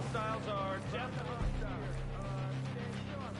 Hostiles are definitely here. Stay sharp.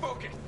focus.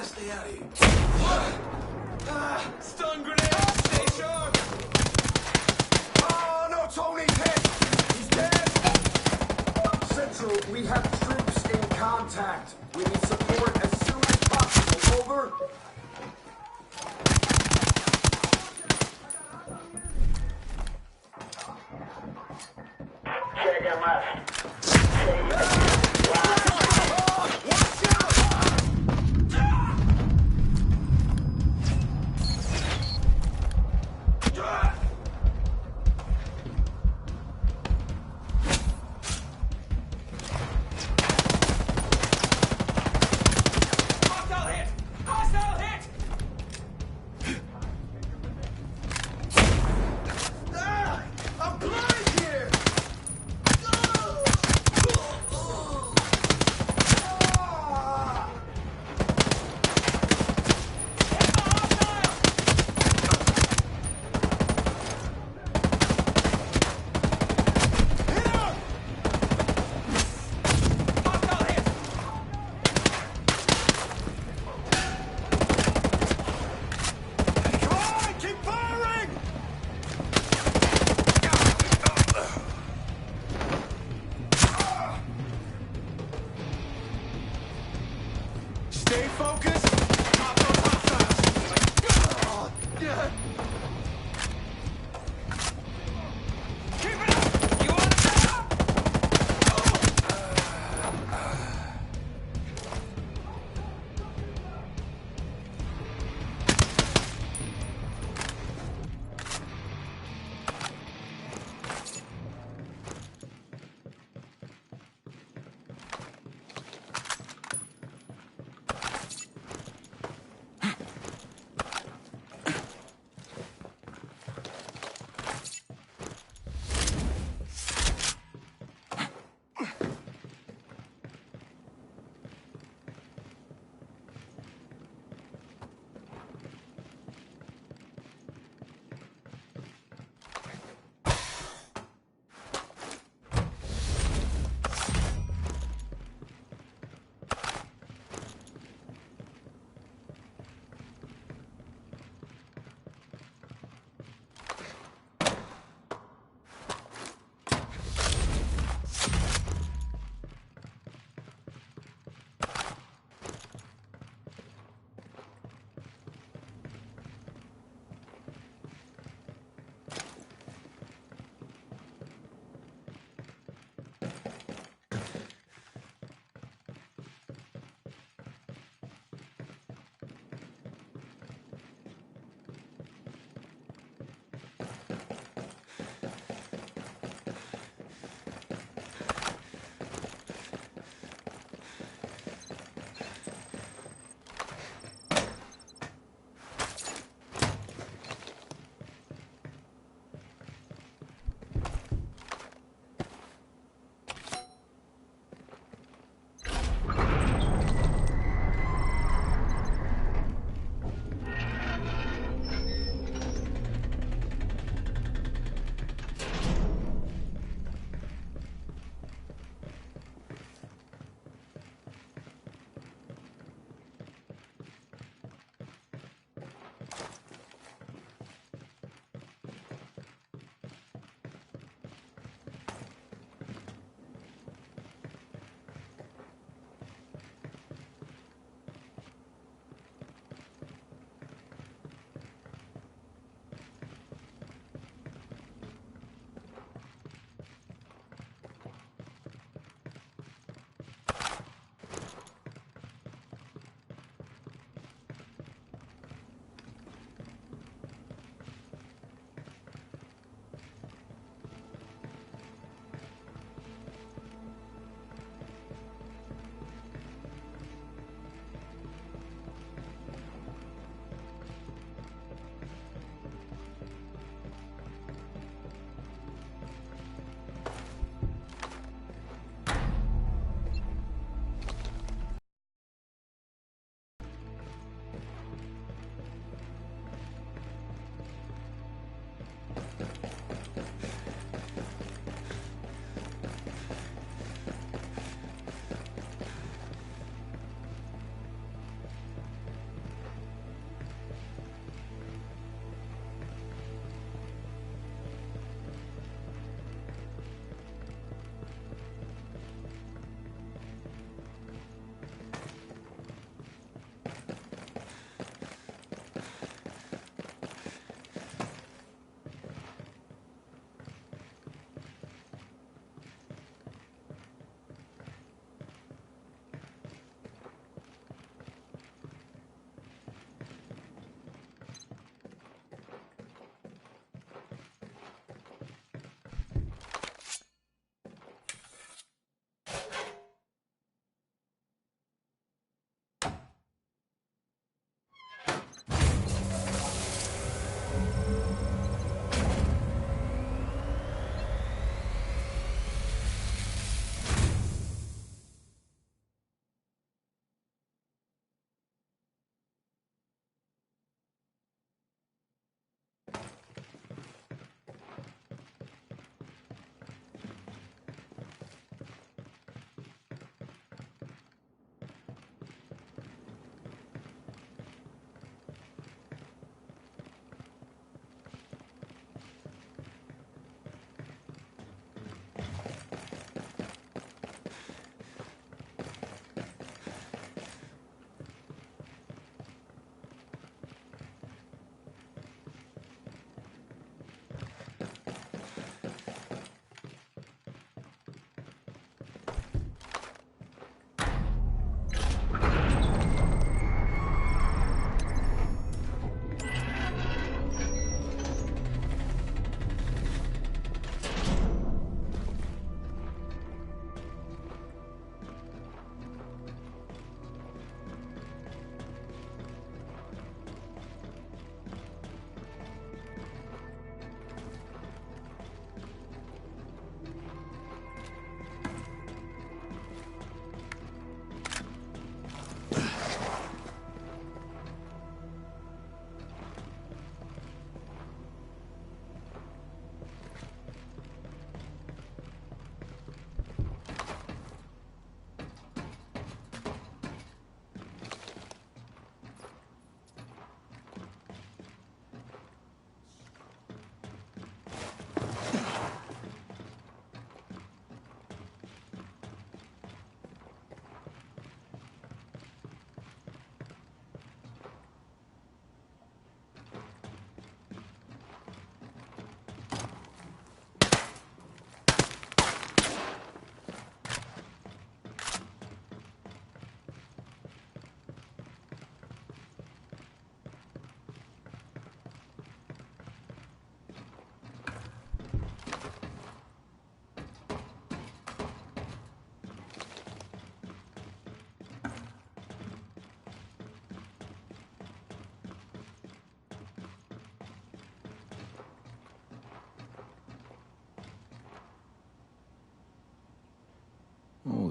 gotta stay out of here. Stun grenade! Stay sharp! Oh, no, Tony's hit! He's dead! Central, we have troops in contact. We need support as soon as possible. Over. Check him out. Hostile hit! Hostile hit! I'm blind here!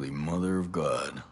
Holy Mother of God.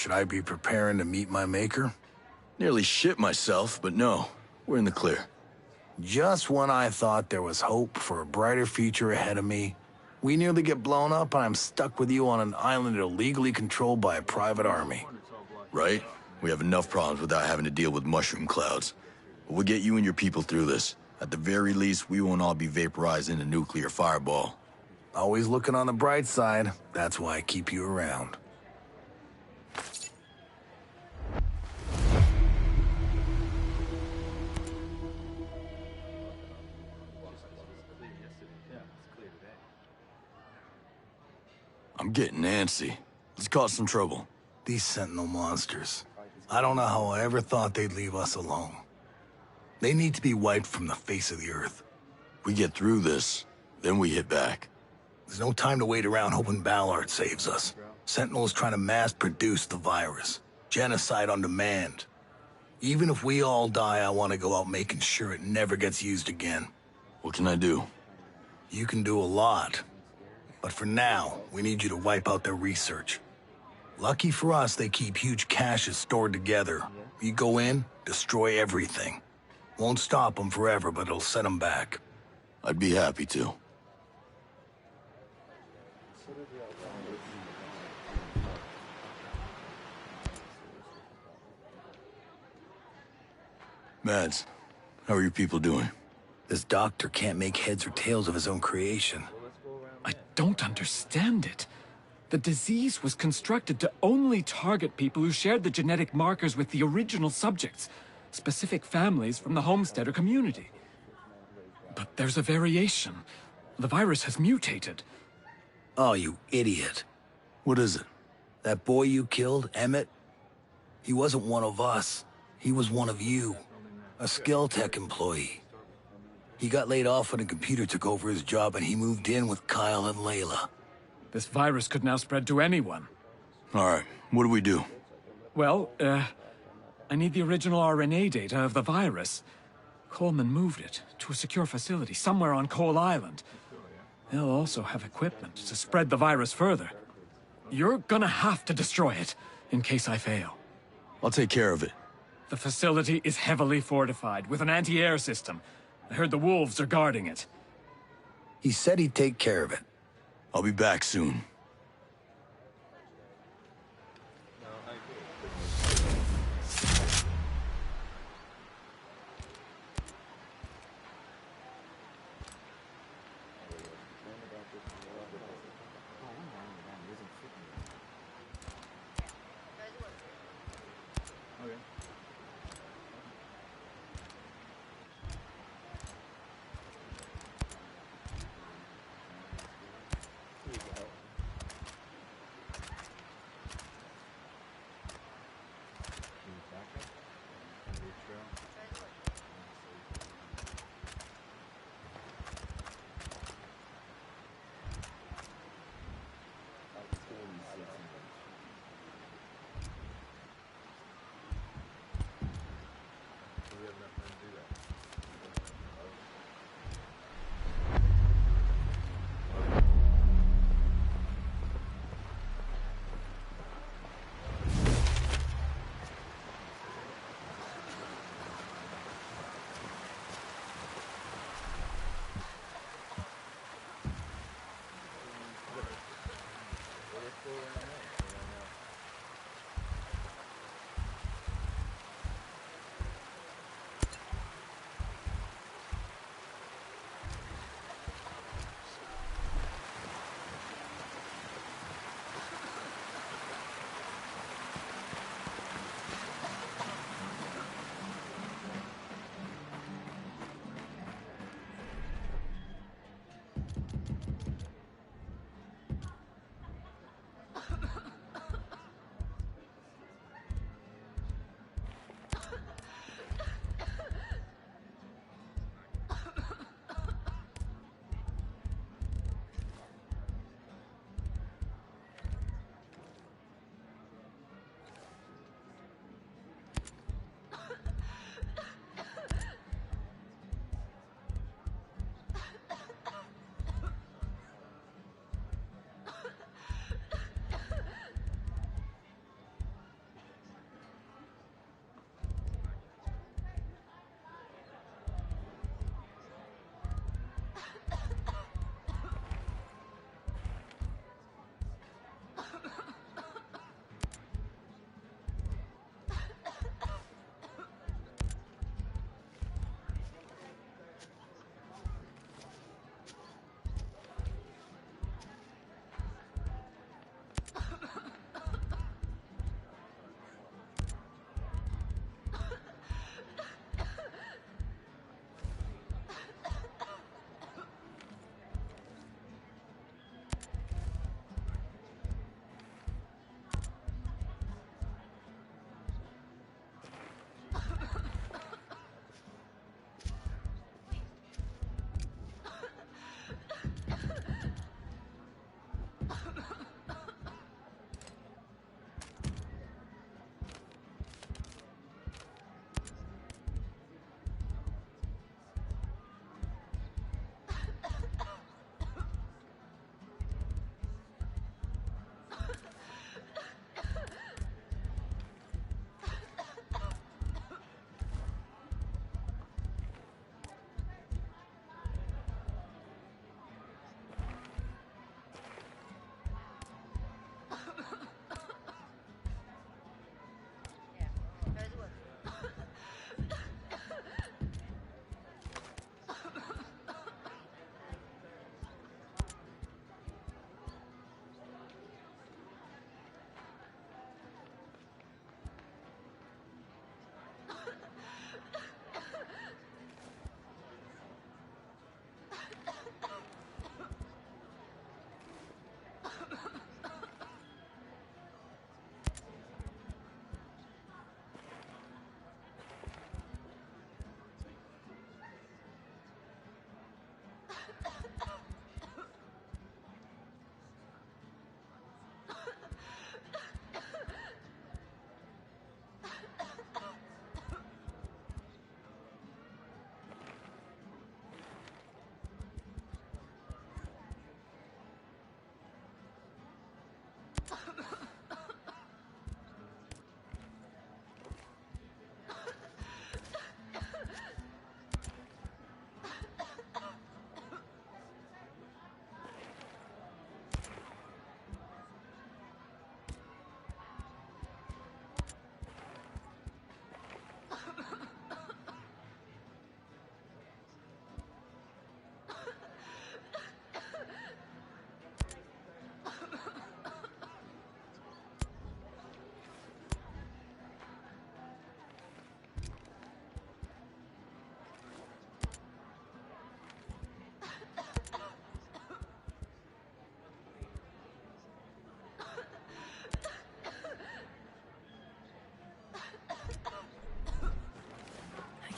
Should I be preparing to meet my maker? Nearly shit myself, but no. We're in the clear. Just when I thought there was hope for a brighter future ahead of me, we nearly get blown up and I'm stuck with you on an island illegally controlled by a private army. Right? We have enough problems without having to deal with mushroom clouds. But we'll get you and your people through this. At the very least, we won't all be vaporized in a nuclear fireball. Always looking on the bright side. That's why I keep you around. I'm getting antsy. Let's cause some trouble. These Sentinel monsters. I don't know how I ever thought they'd leave us alone. They need to be wiped from the face of the earth. We get through this, then we hit back. There's no time to wait around hoping Ballard saves us. Sentinel is trying to mass-produce the virus. Genocide on demand. Even if we all die, I want to go out making sure it never gets used again. What can I do? You can do a lot. But for now, we need you to wipe out their research. Lucky for us, they keep huge caches stored together. You go in, destroy everything. Won't stop them forever, but it'll set them back. I'd be happy to. Mads, how are your people doing? This doctor can't make heads or tails of his own creation. I don't understand it. The disease was constructed to only target people who shared the genetic markers with the original subjects, specific families from the homesteader community. But there's a variation. The virus has mutated. Oh, you idiot. What is it? That boy you killed, Emmett? He wasn't one of us. He was one of you. A skill tech employee. He got laid off when a computer took over his job and he moved in with Kyle and Layla. This virus could now spread to anyone. All right, what do we do? Well, I need the original RNA data of the virus. Coleman moved it to a secure facility somewhere on Coal Island. They'll also have equipment to spread the virus further. You're gonna have to destroy it, in case I fail. I'll take care of it. The facility is heavily fortified, with an anti-air system. I heard the wolves are guarding it. He said he'd take care of it. I'll be back soon.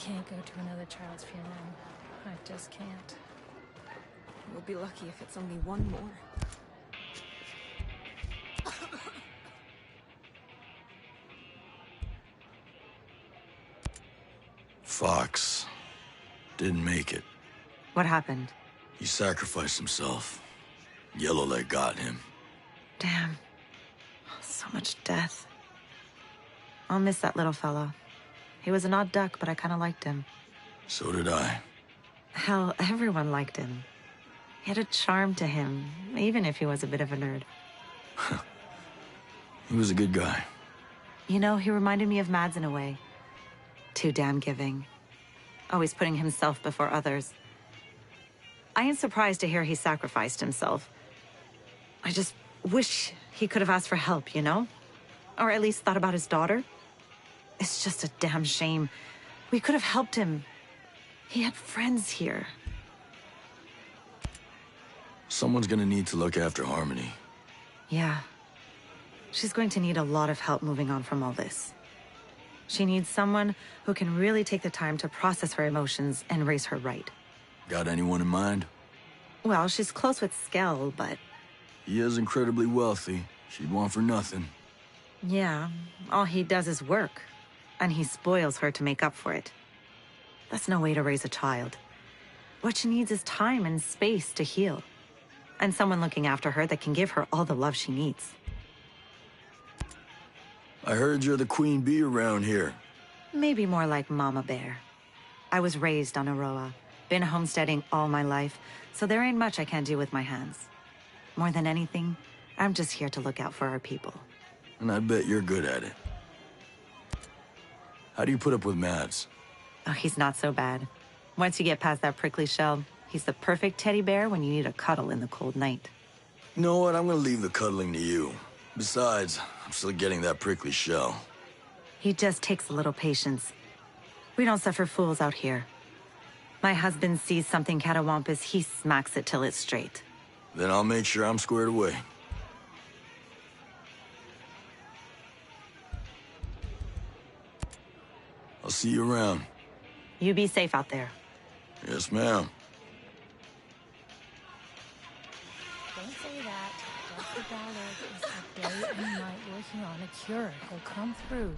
can't go to another child's funeral. I just can't. We'll be lucky if it's only one more. Fox didn't make it. What happened? He sacrificed himself. Yellowleg got him. Damn. So much death. I'll miss that little fella. He was an odd duck, but I kind of liked him. So did I. Hell, everyone liked him. He had a charm to him, even if he was a bit of a nerd. He was a good guy. You know, he reminded me of Mads in a way. Too damn giving. Always putting himself before others. I ain't surprised to hear he sacrificed himself. I just wish he could have asked for help, you know? Or at least thought about his daughter. It's just a damn shame. We could have helped him. He had friends here. Someone's gonna need to look after Harmony. Yeah. She's going to need a lot of help moving on from all this. She needs someone who can really take the time to process her emotions and raise her right. Got anyone in mind? Well, she's close with Skell, but... He is incredibly wealthy. She'd want for nothing. Yeah, all he does is work. And he spoils her to make up for it. That's no way to raise a child. What she needs is time and space to heal. And someone looking after her that can give her all the love she needs. I heard you're the queen bee around here. Maybe more like Mama Bear. I was raised on Aroa. Been homesteading all my life, so there ain't much I can't do with my hands. More than anything, I'm just here to look out for our people. And I bet you're good at it. How do you put up with Mads? Oh, he's not so bad. Once you get past that prickly shell, he's the perfect teddy bear when you need a cuddle in the cold night. You know what? I'm gonna leave the cuddling to you. Besides, I'm still getting that prickly shell. He just takes a little patience. We don't suffer fools out here. My husband sees something catawampus, he smacks it till it's straight. Then I'll make sure I'm squared away. I'll see you around. You be safe out there. Yes, ma'am. Don't say that. Dr. Ballard is up day and night working on a cure. He'll come through.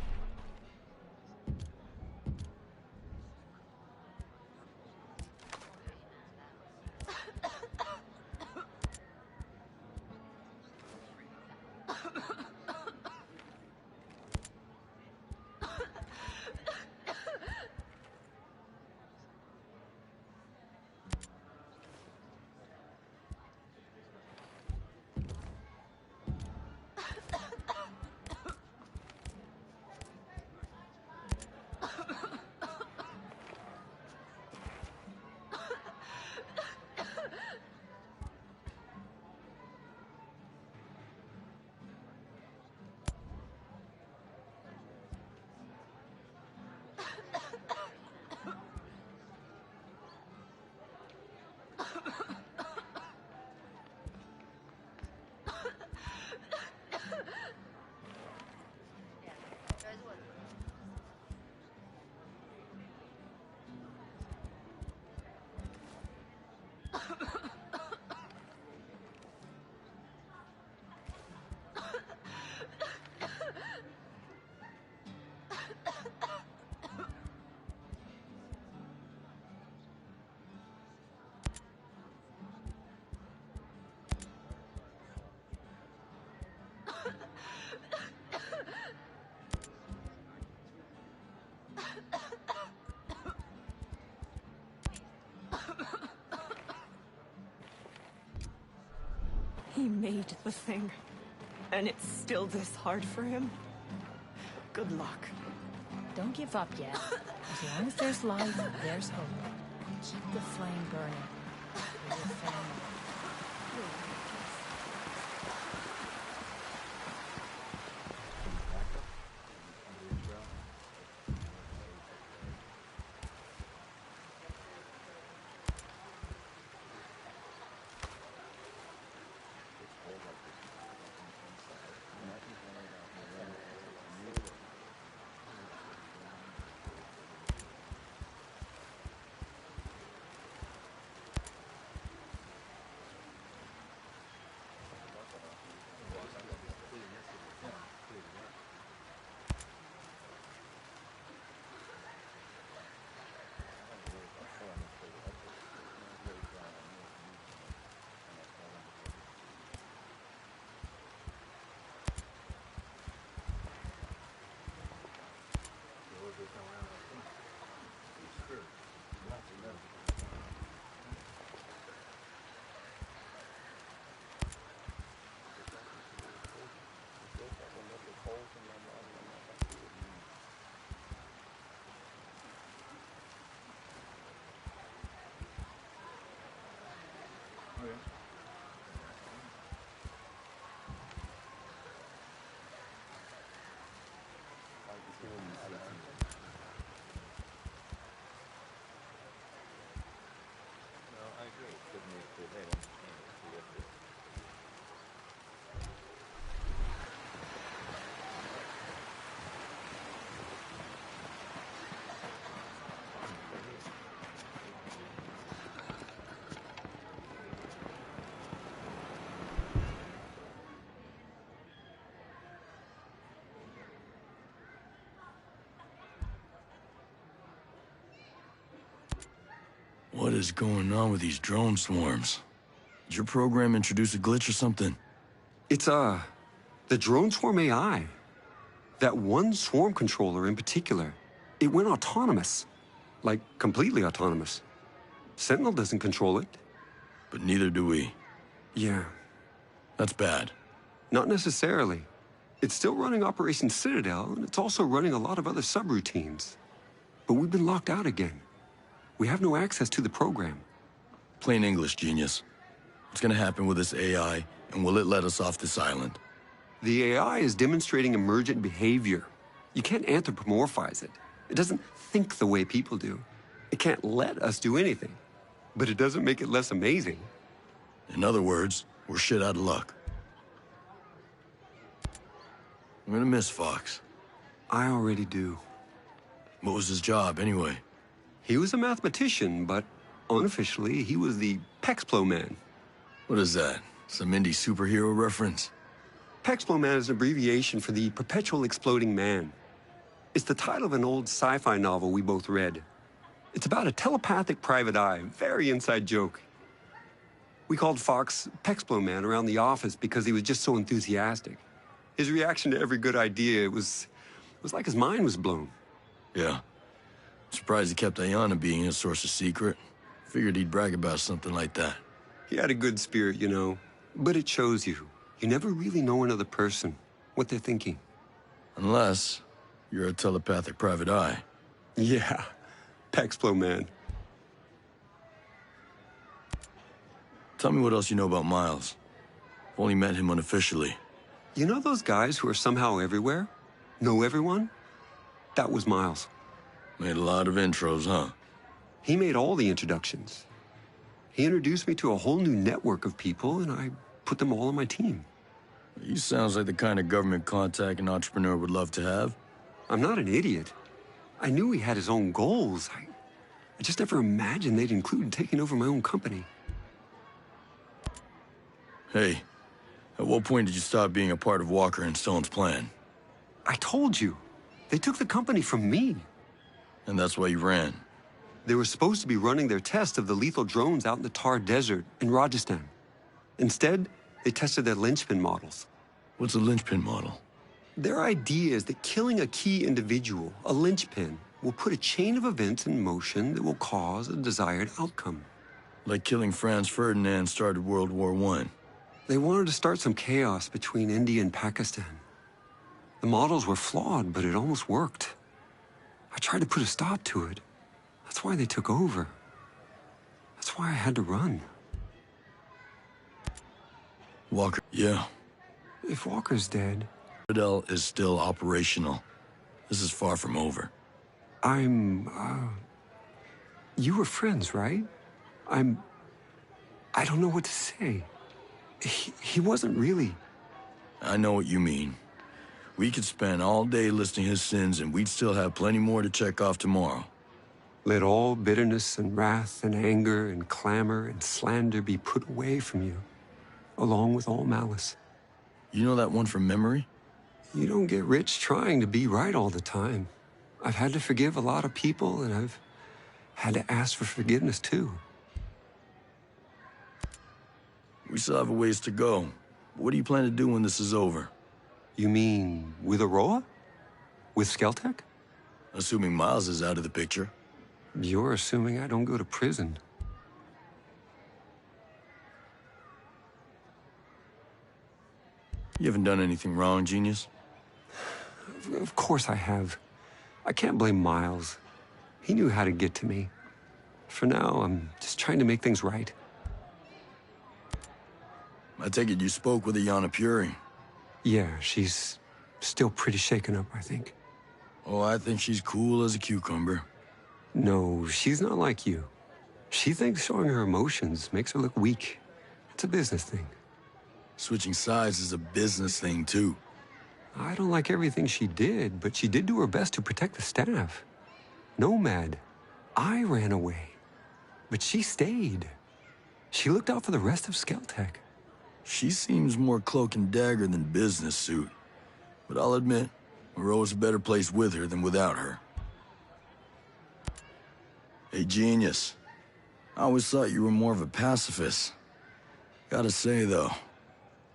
He made the thing, and it's still this hard for him. Good luck. Don't give up yet. As long as there's life, there's hope. Keep the flame burning. For your family. What is going on with these drone swarms? Did your program introduce a glitch or something? It's, the drone swarm AI. That one swarm controller in particular, it went autonomous. Like, completely autonomous. Sentinel doesn't control it. But neither do we. Yeah. That's bad. Not necessarily. It's still running Operation Citadel, and it's also running a lot of other subroutines. But we've been locked out again. We have no access to the program. Plain English, genius. What's gonna happen with this AI, and will it let us off this island? The AI is demonstrating emergent behavior. You can't anthropomorphize it. It doesn't think the way people do. It can't let us do anything. But it doesn't make it less amazing. In other words, we're shit out of luck. I'm gonna miss Fox. I already do. What was his job, anyway? He was a mathematician, but unofficially, he was the Pexplo Man. What is that? Some indie superhero reference? Pexplo Man is an abbreviation for the Perpetual Exploding Man. It's the title of an old sci-fi novel we both read. It's about a telepathic private eye, very inside joke. We called Fox Pexplo Man around the office because he was just so enthusiastic. His reaction to every good idea, it was like his mind was blown. Yeah. Surprised he kept Ayana being his source of secret. Figured he'd brag about something like that. He had a good spirit, you know. But it shows you. You never really know another person, what they're thinking. Unless you're a telepathic private eye. Yeah. Pexplo Man. Tell me what else you know about Miles. I've only met him unofficially. You know those guys who are somehow everywhere? Know everyone? That was Miles. Made a lot of intros, huh? He made all the introductions. He introduced me to a whole new network of people, and I put them all on my team. He sounds like the kind of government contact an entrepreneur would love to have. I'm not an idiot. I knew he had his own goals. I just never imagined they'd include taking over my own company. Hey, at what point did you stop being a part of Walker and Stone's plan? I told you. They took the company from me. And that's why you ran. They were supposed to be running their test of the lethal drones out in the Thar Desert in Rajasthan. Instead, they tested their linchpin models. What's a linchpin model? Their idea is that killing a key individual, a linchpin, will put a chain of events in motion that will cause a desired outcome. Like killing Franz Ferdinand started World War I. They wanted to start some chaos between India and Pakistan. The models were flawed, but it almost worked. I tried to put a stop to it. That's why they took over. That's why I had to run. Walker, yeah. If Walker's dead... Citadel is still operational. This is far from over. You were friends, right? I don't know what to say. He wasn't really... I know what you mean. We could spend all day listing his sins and we'd still have plenty more to check off tomorrow. Let all bitterness and wrath and anger and clamor and slander be put away from you, along with all malice. You know that one from memory? You don't get rich trying to be right all the time. I've had to forgive a lot of people, and I've had to ask for forgiveness, too. We still have a ways to go. What do you plan to do when this is over? You mean with Aroa? With Skeltec? Assuming Miles is out of the picture. You're assuming I don't go to prison. You haven't done anything wrong, genius? Of course I have. I can't blame Miles. He knew how to get to me. For now, I'm just trying to make things right. I take it you spoke with Ayana Puri. Yeah, she's still pretty shaken up, I think. Oh, I think she's cool as a cucumber. No, she's not like you. She thinks showing her emotions makes her look weak. It's a business thing. Switching sides is a business thing, too. I don't like everything she did, but she did do her best to protect the staff. Nomad. I ran away. But she stayed. She looked out for the rest of Skeltec. She seems more cloak and dagger than business suit. But I'll admit, Moreau's a better place with her than without her. Hey, genius. I always thought you were more of a pacifist. Gotta say, though,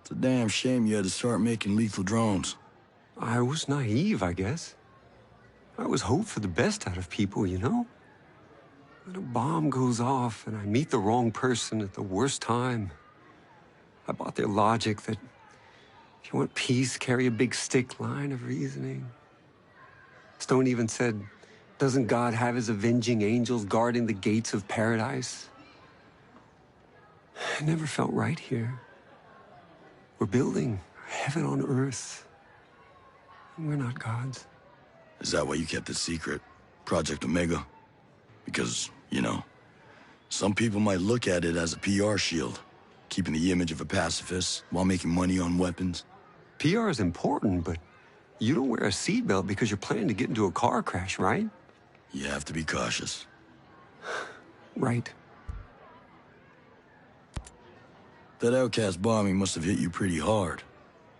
it's a damn shame you had to start making lethal drones. I was naive, I guess. I always hoped for the best out of people, you know? When a bomb goes off and I meet the wrong person at the worst time, I bought their logic that if you want peace, carry a big stick line of reasoning. Stone even said, doesn't God have his avenging angels guarding the gates of paradise? It never felt right here. We're building heaven on earth, and we're not gods. Is that why you kept it secret? Project Omega? Because, you know, some people might look at it as a PR shield, keeping the image of a pacifist while making money on weapons. PR is important, but you don't wear a seatbelt because you're planning to get into a car crash, right? You have to be cautious. Right. That outcast bombing must have hit you pretty hard.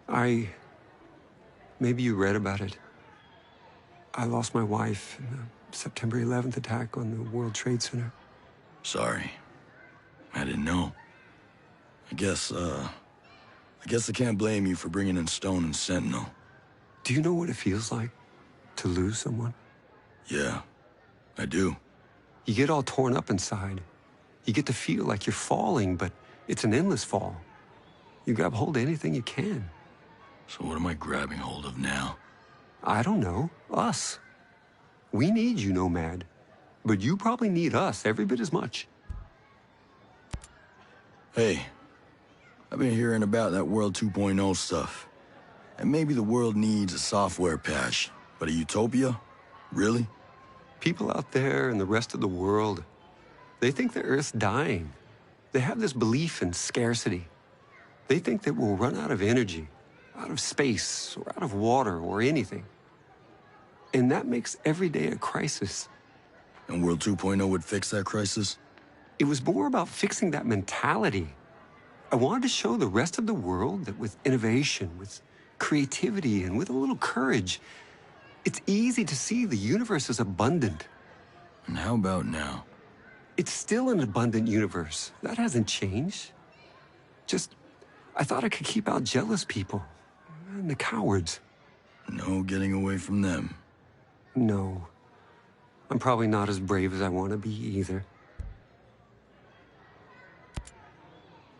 Maybe you read about it. I lost my wife in the September 11th attack on the World Trade Center. Sorry. I didn't know. I guess I can't blame you for bringing in Stone and Sentinel. Do you know what it feels like to lose someone? Yeah, I do. You get all torn up inside. You get to feel like you're falling, but it's an endless fall. You grab hold of anything you can. So what am I grabbing hold of now? I don't know. Us. We need you, Nomad. But you probably need us every bit as much. Hey, I've been hearing about that World 2.0 stuff. And maybe the world needs a software patch. But a utopia? Really? People out there in the rest of the world, they think the Earth's dying. They have this belief in scarcity. They think that we'll run out of energy, out of space, or out of water, or anything. And that makes every day a crisis. And World 2.0 would fix that crisis? It was more about fixing that mentality. I wanted to show the rest of the world that with innovation, with creativity, and with a little courage, it's easy to see the universe is abundant. And how about now? It's still an abundant universe. That hasn't changed. Just, I thought I could keep out jealous people and the cowards. No getting away from them. No. I'm probably not as brave as I want to be either.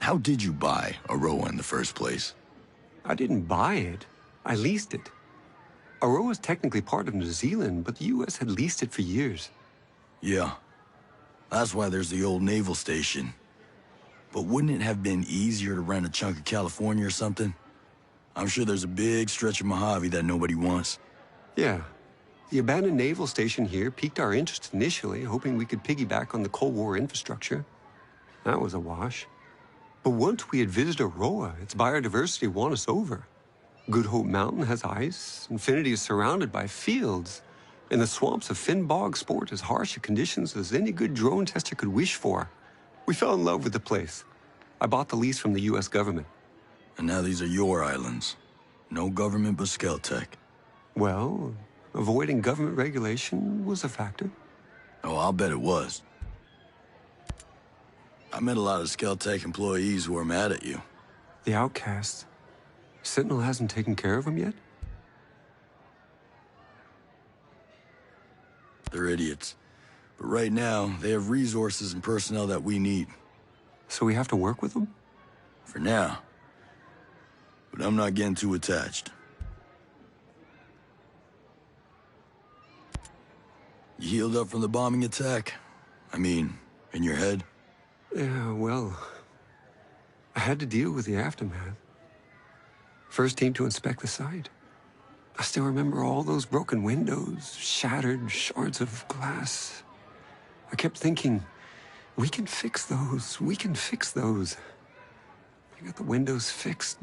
How did you buy Aroa in the first place? I didn't buy it. I leased it. Aroa is technically part of New Zealand, but the U.S. had leased it for years. Yeah. That's why there's the old naval station. But wouldn't it have been easier to rent a chunk of California or something? I'm sure there's a big stretch of Mojave that nobody wants. Yeah. The abandoned naval station here piqued our interest initially, hoping we could piggyback on the Cold War infrastructure. That was a wash. But once we had visited Aroa, its biodiversity won us over. Good Hope Mountain has ice, Infinity is surrounded by fields, and the swamps of Finnbog sport as harsh a conditions as any good drone tester could wish for. We fell in love with the place. I bought the lease from the U.S. government. And now these are your islands. No government but Skeltech. Well, avoiding government regulation was a factor. Oh, I'll bet it was. I met a lot of Skeltech employees who are mad at you. The outcasts. Sentinel hasn't taken care of them yet? They're idiots. But right now, they have resources and personnel that we need. So we have to work with them? For now. But I'm not getting too attached. You healed up from the bombing attack? I mean, in your head? Yeah, well, I had to deal with the aftermath. First team to inspect the site. I still remember all those broken windows, shattered shards of glass. I kept thinking, we can fix those, we can fix those. I got the windows fixed,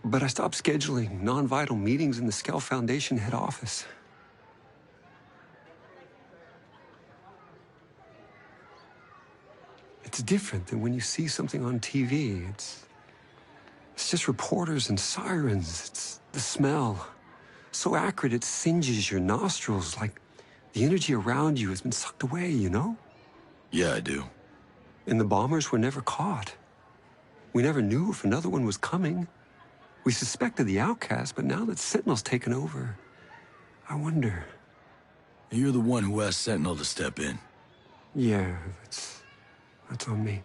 but I stopped scheduling non-vital meetings in the Skell Foundation head office. It's different than when you see something on TV. It's just reporters and sirens. It's the smell. So acrid it singes your nostrils, like the energy around you has been sucked away, you know? Yeah, I do. And the bombers were never caught. We never knew if another one was coming. We suspected the outcast, but now that Sentinel's taken over, I wonder... You're the one who asked Sentinel to step in. Yeah, that's on me.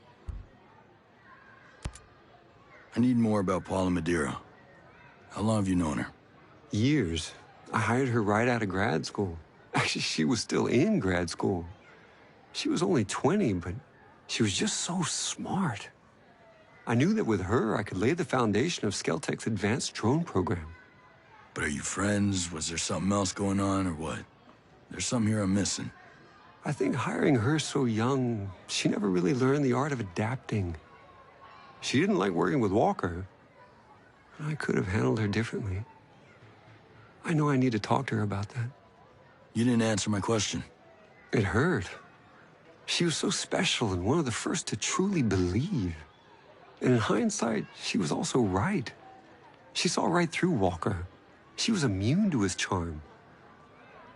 I need more about Paula Madeira. How long have you known her? Years. I hired her right out of grad school. Actually, she was still in grad school. She was only 20, but she was just so smart. I knew that with her, I could lay the foundation of Skeltech's advanced drone program. But are you friends? Was there something else going on, or what? There's something here I'm missing. I think hiring her so young, she never really learned the art of adapting. She didn't like working with Walker. I could have handled her differently. I know I need to talk to her about that. You didn't answer my question. It hurt. She was so special and one of the first to truly believe. And in hindsight, she was also right. She saw right through Walker. She was immune to his charm.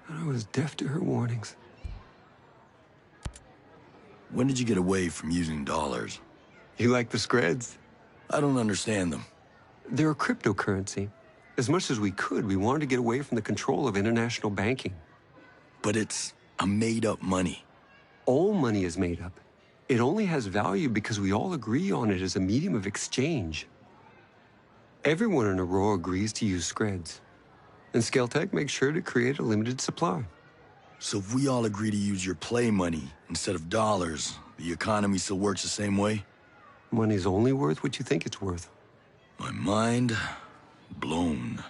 And I was deaf to her warnings. When did you get away from using dollars? You like the Screds? I don't understand them. They're a cryptocurrency. As much as we could, we wanted to get away from the control of international banking. But it's a made-up money. All money is made up. It only has value because we all agree on it as a medium of exchange. Everyone in Aurora agrees to use Screds. And Skeltech makes sure to create a limited supply. So if we all agree to use your play money instead of dollars, the economy still works the same way? Money's only worth what you think it's worth. My mind blown.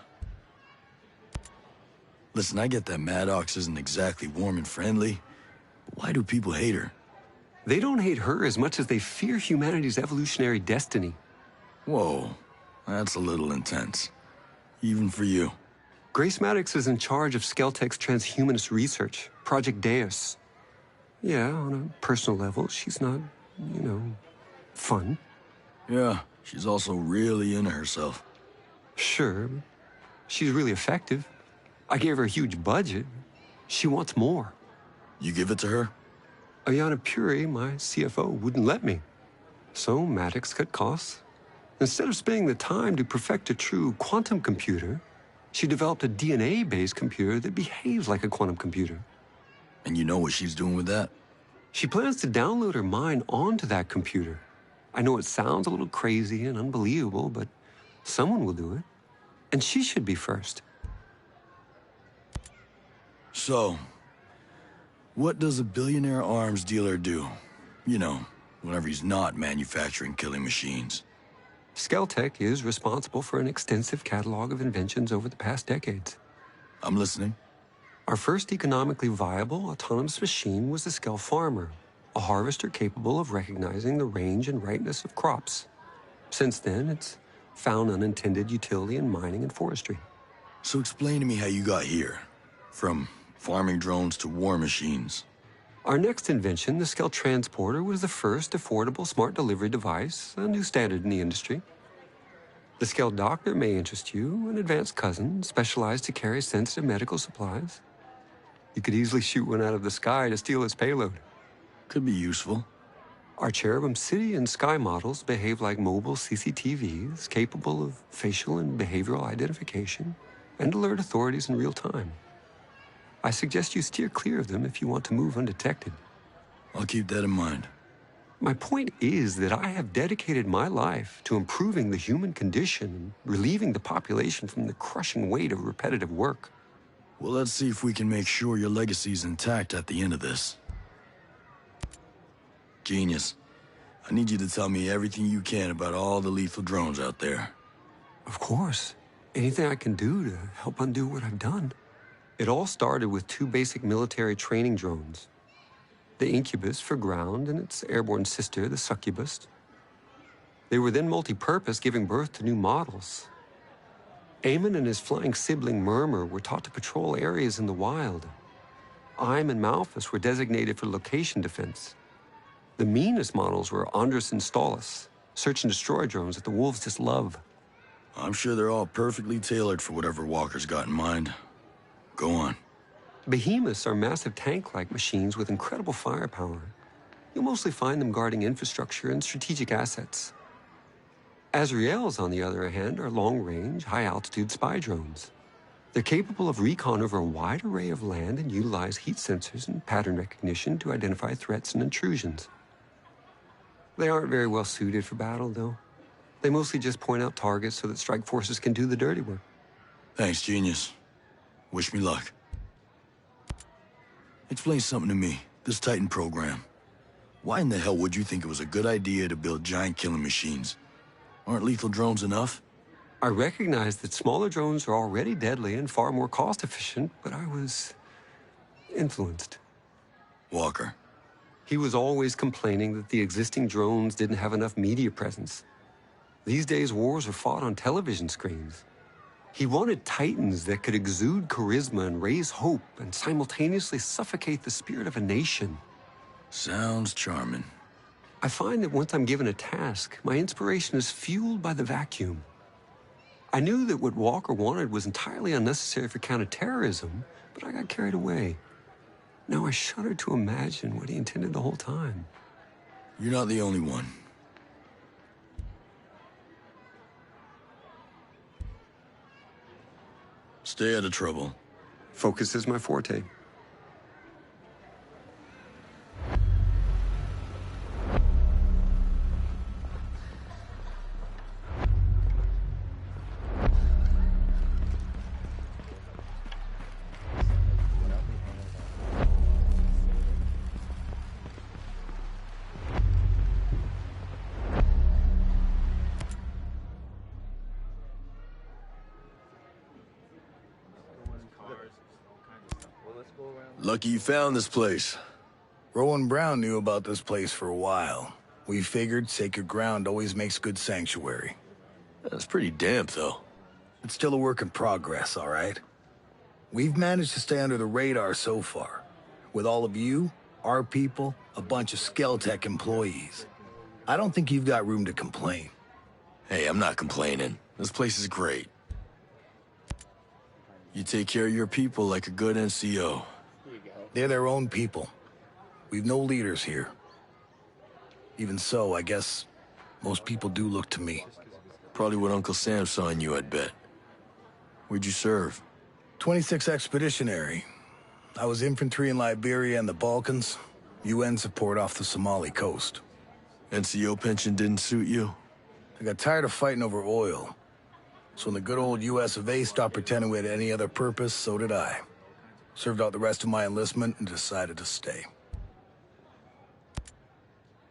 Listen, I get that Maddox isn't exactly warm and friendly, but why do people hate her? They don't hate her as much as they fear humanity's evolutionary destiny. Whoa, that's a little intense. Even for you. Grace Maddox is in charge of Skeltech's transhumanist research, Project Deus. Yeah, on a personal level, she's not, fun. Yeah, she's also really into herself. Sure, but she's really effective. I gave her a huge budget. She wants more. You give it to her? Ayana Puri, my CFO, wouldn't let me. So Maddox cut costs. Instead of spending the time to perfect a true quantum computer, she developed a DNA-based computer that behaves like a quantum computer. And you know what she's doing with that? She plans to download her mind onto that computer. I know it sounds a little crazy and unbelievable, but someone will do it. And she should be first. So, what does a billionaire arms dealer do? You know, whenever he's not manufacturing killing machines. Skeltech is responsible for an extensive catalog of inventions over the past decades. I'm listening. Our first economically viable autonomous machine was the Skel Farmer, a harvester capable of recognizing the range and ripeness of crops. Since then, it's found unintended utility in mining and forestry. So explain to me how you got here. From farming drones to war machines. Our next invention, the Skel Transporter, was the first affordable smart delivery device, a new standard in the industry. The Skel Doctor may interest you, an advanced cousin specialized to carry sensitive medical supplies. You could easily shoot one out of the sky to steal its payload. Could be useful. Our Cherubim City and Sky models behave like mobile CCTVs, capable of facial and behavioral identification, and alert authorities in real time. I suggest you steer clear of them if you want to move undetected. I'll keep that in mind. My point is that I have dedicated my life to improving the human condition and relieving the population from the crushing weight of repetitive work. Well, let's see if we can make sure your legacy's intact at the end of this. Genius. I need you to tell me everything you can about all the lethal drones out there. Of course. Anything I can do to help undo what I've done. It all started with two basic military training drones. The Incubus for ground and its airborne sister, the Succubus. They were then multi-purpose, giving birth to new models. Eamon and his flying sibling Murmur were taught to patrol areas in the wild. Ime and Malphus were designated for location defense. The meanest models were Andrus and Stalis, search and destroy drones that the wolves just love. I'm sure they're all perfectly tailored for whatever Walker's got in mind. Go on. Behemoths are massive tank-like machines with incredible firepower. you'll mostly find them guarding infrastructure and strategic assets. Azraels, on the other hand, are long-range, high-altitude spy drones. They're capable of recon over a wide array of land and utilize heat sensors and pattern recognition to identify threats and intrusions. They aren't very well suited for battle, though. They mostly just point out targets so that strike forces can do the dirty work. Thanks, genius. Wish me luck. Explain something to me, this Titan program. Why in the hell would you think it was a good idea to build giant killing machines? Aren't lethal drones enough? I recognize that smaller drones are already deadly and far more cost-efficient, but I was influenced. Walker. He was always complaining that the existing drones didn't have enough media presence. These days, wars are fought on television screens. He wanted Titans that could exude charisma and raise hope and simultaneously suffocate the spirit of a nation. Sounds charming. I find that once I'm given a task, my inspiration is fueled by the vacuum. I knew that what Walker wanted was entirely unnecessary for counterterrorism, but I got carried away. Now I shudder to imagine what he intended the whole time. You're not the only one. Stay out of trouble. Focus is my forte. Lucky you found this place. Rowan Brown knew about this place for a while. We figured sacred ground always makes good sanctuary. That's pretty damp, though. It's still a work in progress, all right? We've managed to stay under the radar so far. With all of you, our people, a bunch of Skeltech employees. I don't think you've got room to complain. Hey, I'm not complaining. This place is great. You take care of your people like a good NCO. They're their own people. We've no leaders here. Even so, I guess most people do look to me. Probably what Uncle Sam saw in you, I'd bet. Where'd you serve? 26 Expeditionary. I was infantry in Liberia and the Balkans. UN support off the Somali coast. NCO pension didn't suit you? I got tired of fighting over oil. So when the good old US of A stopped pretending we had any other purpose, so did I. Served out the rest of my enlistment and decided to stay.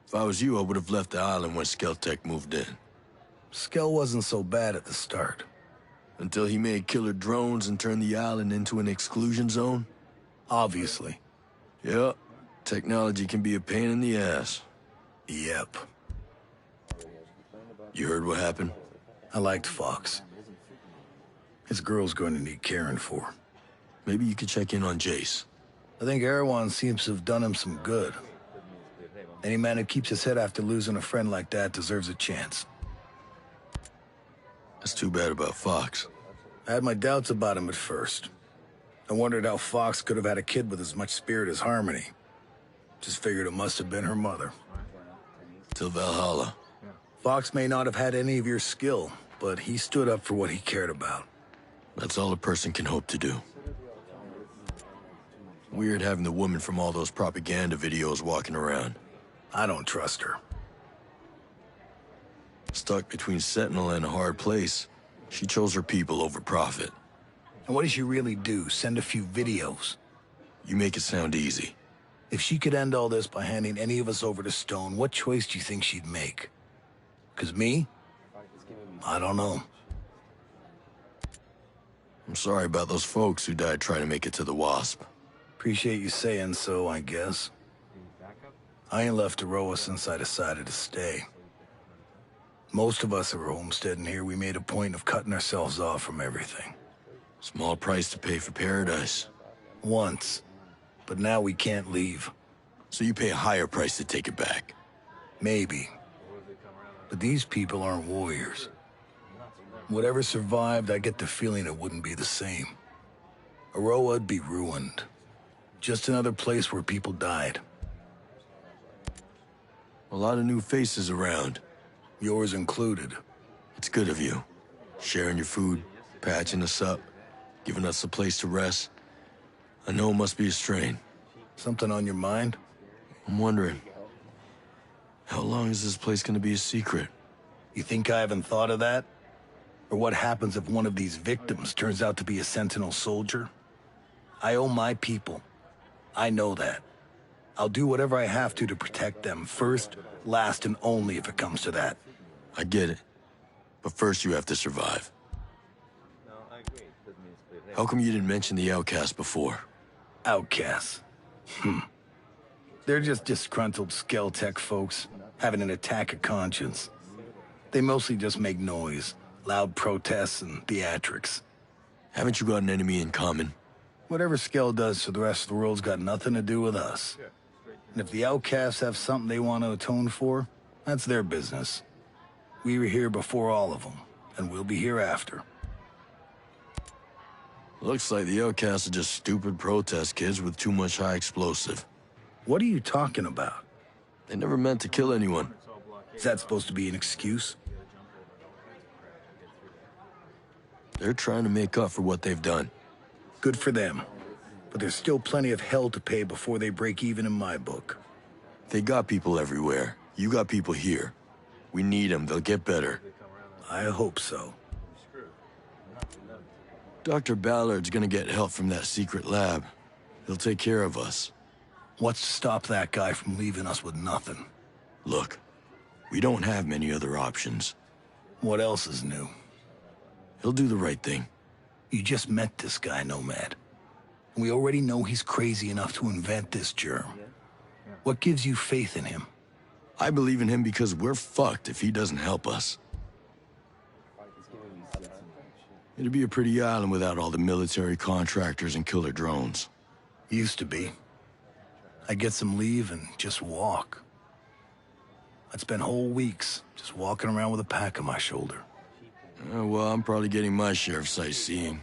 If I was you, I would have left the island when Skeltech moved in. Skell wasn't so bad at the start. Until he made killer drones and turned the island into an exclusion zone? Obviously. Yep. Technology can be a pain in the ass. Yep. You heard what happened? I liked Fox. His girl's going to need caring for. Maybe you could check in on Jace. I think Erewhon seems to have done him some good. Any man who keeps his head after losing a friend like that deserves a chance. That's too bad about Fox. I had my doubts about him at first. I wondered how Fox could have had a kid with as much spirit as Harmony. Just figured it must have been her mother. Till Valhalla. Fox may not have had any of your skill, but he stood up for what he cared about. That's all a person can hope to do. Weird having the woman from all those propaganda videos walking around. I don't trust her. Stuck between Sentinel and a hard place, she chose her people over profit. And what does she really do? Send a few videos? You make it sound easy. If she could end all this by handing any of us over to Stone, what choice do you think she'd make? 'Cause me? I don't know. I'm sorry about those folks who died trying to make it to the Wasp. Appreciate you saying so, I guess. I ain't left Aroa since I decided to stay. Most of us are homesteading here. We made a point of cutting ourselves off from everything. Small price to pay for paradise. Once. But now we can't leave. So you pay a higher price to take it back. Maybe. But these people aren't warriors. Whatever survived, I get the feeling it wouldn't be the same. Aroa'd be ruined. Just another place where people died. A lot of new faces around. Yours included. It's good of you. Sharing your food, patching us up, giving us a place to rest. I know it must be a strain. Something on your mind? I'm wondering, how long is this place gonna be a secret? You think I haven't thought of that? Or what happens if one of these victims turns out to be a Sentinel soldier? I owe my people. I know that. I'll do whatever I have to protect them, first, last, and only if it comes to that. I get it. But first you have to survive. How come you didn't mention the outcasts before? Outcasts? They're just disgruntled Skeltech folks, having an attack of conscience. They mostly just make noise, loud protests and theatrics. Haven't you got an enemy in common? Whatever Skell does to the rest of the world's got nothing to do with us. And if the outcasts have something they want to atone for, that's their business. We were here before all of them, and we'll be here after. Looks like the outcasts are just stupid protest kids with too much high explosive. What are you talking about? They never meant to kill anyone. Is that supposed to be an excuse? They're trying to make up for what they've done. Good for them. But there's still plenty of hell to pay before they break even in my book. They got people everywhere. You got people here. We need them. They'll get better. I hope so. Dr. Ballard's gonna get help from that secret lab. He'll take care of us. What's to stop that guy from leaving us with nothing? Look, we don't have many other options. What else is new? He'll do the right thing. You just met this guy, Nomad. And we already know he's crazy enough to invent this germ. What gives you faith in him? I believe in him because we're fucked if he doesn't help us. It'd be a pretty island without all the military contractors and killer drones. Used to be. I'd get some leave and just walk. I'd spend whole weeks just walking around with a pack on my shoulder. Well, I'm probably getting my share of sightseeing.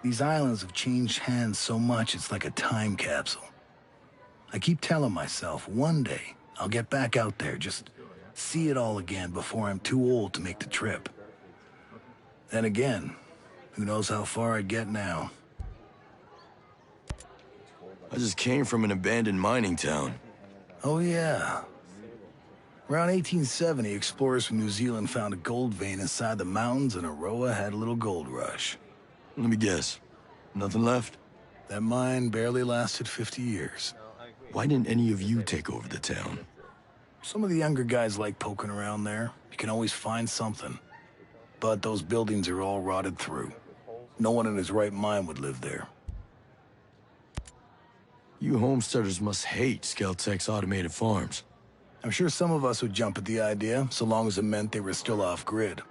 These islands have changed hands so much it's like a time capsule. I keep telling myself one day I'll get back out there, just see it all again before I'm too old to make the trip. Then again, who knows how far I'd get now. I just came from an abandoned mining town. Oh yeah. Around 1870, explorers from New Zealand found a gold vein inside the mountains and Aroa had a little gold rush. Let me guess. Nothing left? That mine barely lasted 50 years. Why didn't any of you take over the town? Some of the younger guys like poking around there. You can always find something. But those buildings are all rotted through. No one in his right mind would live there. You homesteaders must hate Skeltech's automated farms. I'm sure some of us would jump at the idea, so long as it meant they were still off-grid.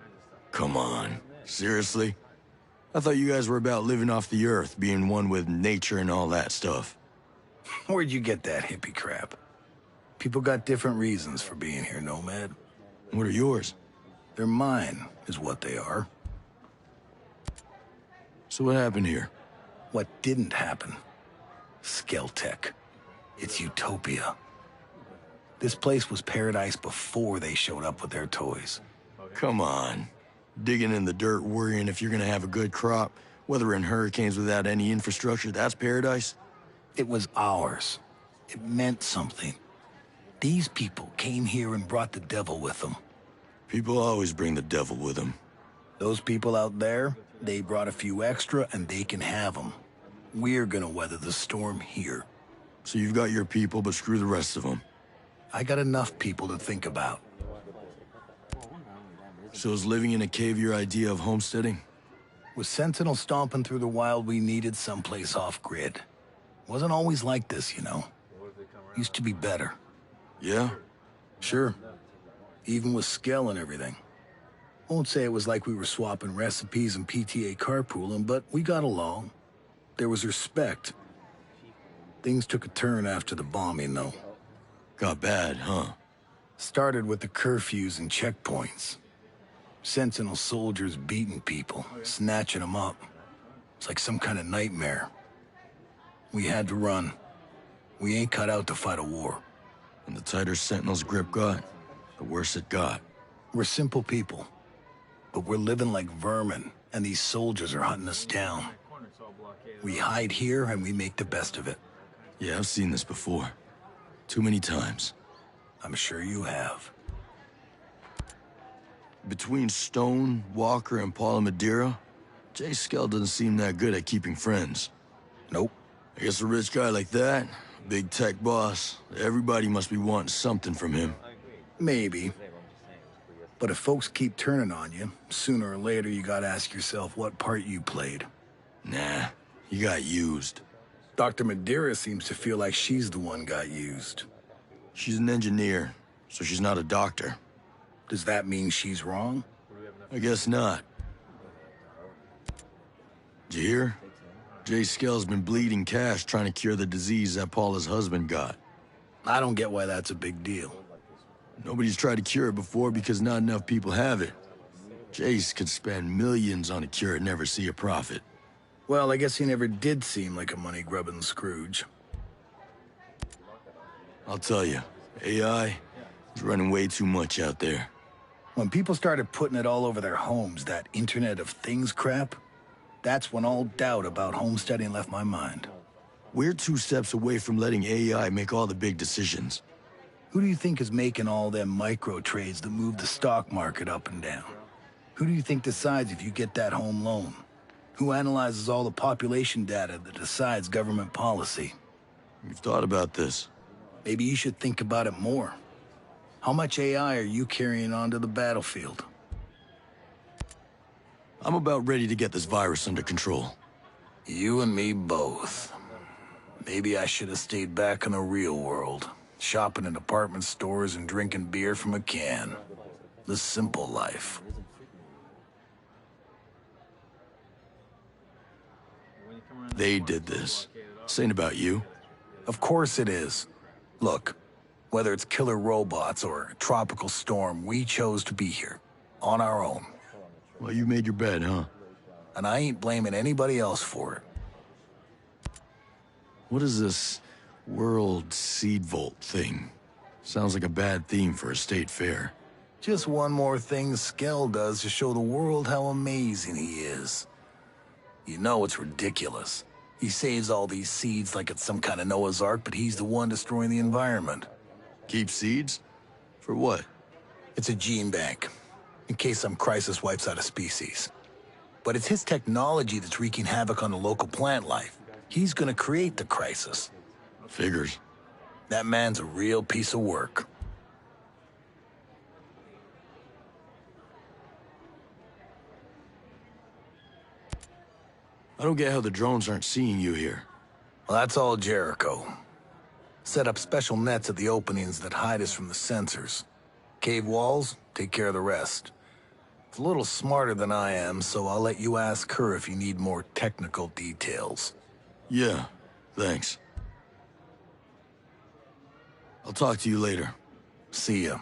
Come on. Seriously? I thought you guys were about living off the earth, being one with nature and all that stuff. Where'd you get that hippie crap? People got different reasons for being here, Nomad. What are yours? They're mine, is what they are. So what happened here? What didn't happen? Skeltech. It's utopia. This place was paradise before they showed up with their toys. Come on. Digging in the dirt, worrying if you're gonna have a good crop, weathering hurricanes without any infrastructure, that's paradise? It was ours. It meant something. These people came here and brought the devil with them. People always bring the devil with them. Those people out there, they brought a few extra and they can have them. We're gonna weather the storm here. So you've got your people, but screw the rest of them. I got enough people to think about. So is living in a cave your idea of homesteading? With Sentinel stomping through the wild, we needed someplace off-grid. Wasn't always like this, you know. Used to be better. Yeah? Sure. Even with Skell and everything. Won't say it was like we were swapping recipes and PTA carpooling, but we got along. There was respect. Things took a turn after the bombing, though. Got bad, huh? Started with the curfews and checkpoints. Sentinel soldiers beating people, snatching them up. It's like some kind of nightmare. We had to run. We ain't cut out to fight a war. And the tighter Sentinel's grip got, the worse it got. We're simple people, but we're living like vermin, and these soldiers are hunting us down. We hide here, and we make the best of it. Yeah, I've seen this before. Too many times. I'm sure you have. Between Stone, Walker, and Paula Madeira, Jay Skell doesn't seem that good at keeping friends. Nope. I guess a rich guy like that, big tech boss, everybody must be wanting something from him. Maybe. But if folks keep turning on you, sooner or later you gotta ask yourself what part you played. Nah, he got used. Dr. Madeira seems to feel like she's the one got used. She's an engineer, so she's not a doctor. Does that mean she's wrong? I guess not. Did you hear? Jay Skell's been bleeding cash trying to cure the disease that Paula's husband got. I don't get why that's a big deal. Nobody's tried to cure it before because not enough people have it. Jace could spend millions on a cure and never see a profit. Well, I guess he never did seem like a money-grubbing Scrooge. I'll tell you, AI is running way too much out there. When people started putting it all over their homes, that Internet of Things crap, that's when all doubt about homesteading left my mind. We're 2 steps away from letting AI make all the big decisions. Who do you think is making all them micro trades that move the stock market up and down? Who do you think decides if you get that home loan? Who analyzes all the population data that decides government policy? You've thought about this. Maybe you should think about it more. How much AI are you carrying onto the battlefield? I'm about ready to get this virus under control. You and me both. Maybe I should have stayed back in the real world, shopping in department stores and drinking beer from a can. The simple life. They did this. This ain't about you. Of course it is. Look, whether it's killer robots or a tropical storm, we chose to be here, on our own. Well, you made your bed, huh? And I ain't blaming anybody else for it. What is this World Seed Vault thing? Sounds like a bad theme for a state fair. Just one more thing Skell does to show the world how amazing he is. You know it's ridiculous. He saves all these seeds like it's some kind of Noah's Ark, but he's the one destroying the environment. Keep seeds? For what? It's a gene bank, in case some crisis wipes out a species. But it's his technology that's wreaking havoc on the local plant life. He's gonna create the crisis. Figures. That man's a real piece of work. I don't get how the drones aren't seeing you here. Well, that's all Jericho. Set up special nets at the openings that hide us from the sensors. Cave walls, take care of the rest. It's a little smarter than I am, so I'll let you ask her if you need more technical details. Yeah, thanks. I'll talk to you later. See ya.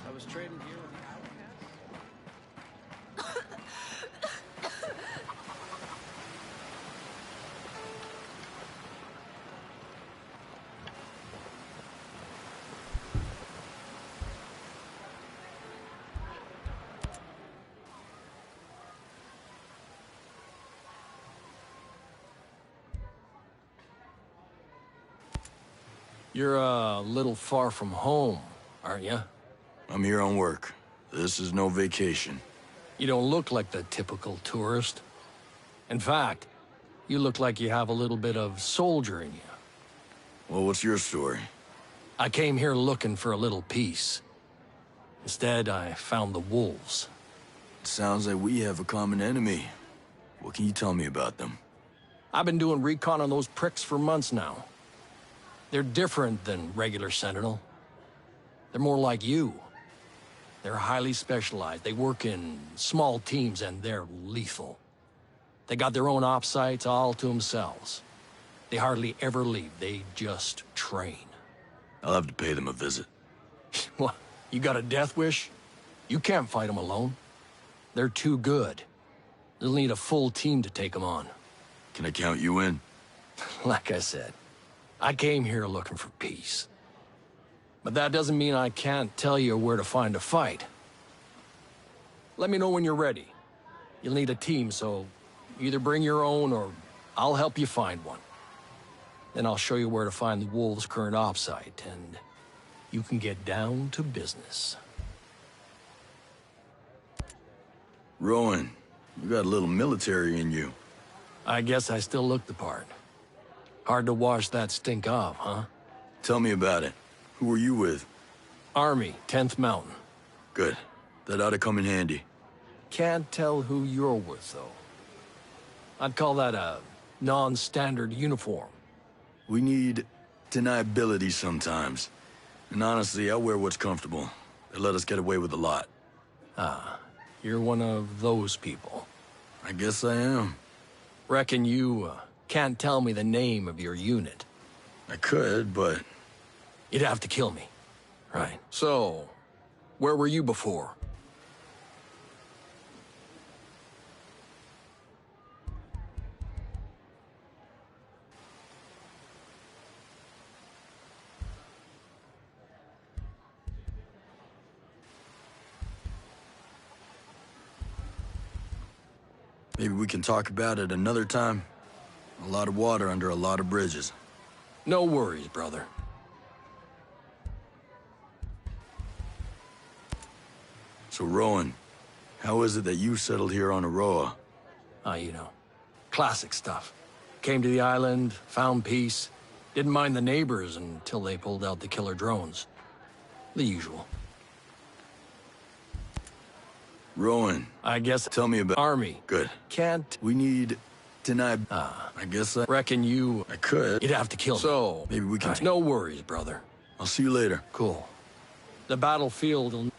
I was trading gear with the You're a little far from home, aren't you? I'm here on work. This is no vacation. You don't look like the typical tourist. In fact, you look like you have a little bit of soldier in you. Well, what's your story? I came here looking for a little peace. Instead, I found the wolves. It sounds like we have a common enemy. What can you tell me about them? I've been doing recon on those pricks for months now. They're different than regular Sentinel. They're more like you. They're highly specialized. They work in small teams and they're lethal. They got their own op sites all to themselves. They hardly ever leave. They just train. I'll have to pay them a visit. What? You got a death wish? You can't fight them alone. They're too good. You'll need a full team to take them on. Can I count you in? Like I said, I came here looking for peace. But that doesn't mean I can't tell you where to find a fight. Let me know when you're ready. You'll need a team, so either bring your own or I'll help you find one. Then I'll show you where to find the Wolves' current op site, and you can get down to business. Rowan, you got a little military in you. I guess I still look the part. Hard to wash that stink off, huh? Tell me about it. Who were you with? Army, 10th Mountain. Good. That ought to come in handy. Can't tell who you're with, though. I'd call that a non-standard uniform. We need deniability sometimes. And honestly, I wear what's comfortable. They let us get away with a lot. Ah, you're one of those people. I guess I am. Reckon you can't tell me the name of your unit. I could, but... You'd have to kill me. Right. So, where were you before? Maybe we can talk about it another time. A lot of water under a lot of bridges. No worries, brother. So, Rowan, how is it that you settled here on Aroa? You know, classic stuff. Came to the island, found peace, didn't mind the neighbors until they pulled out the killer drones. The usual. Rowan, I guess... tell me about... Army. Good. Can't... We need... deny... I guess I... reckon you... I could. You'd have to kill me. So... Maybe we can... No worries, brother. I'll see you later. Cool. The battlefield will...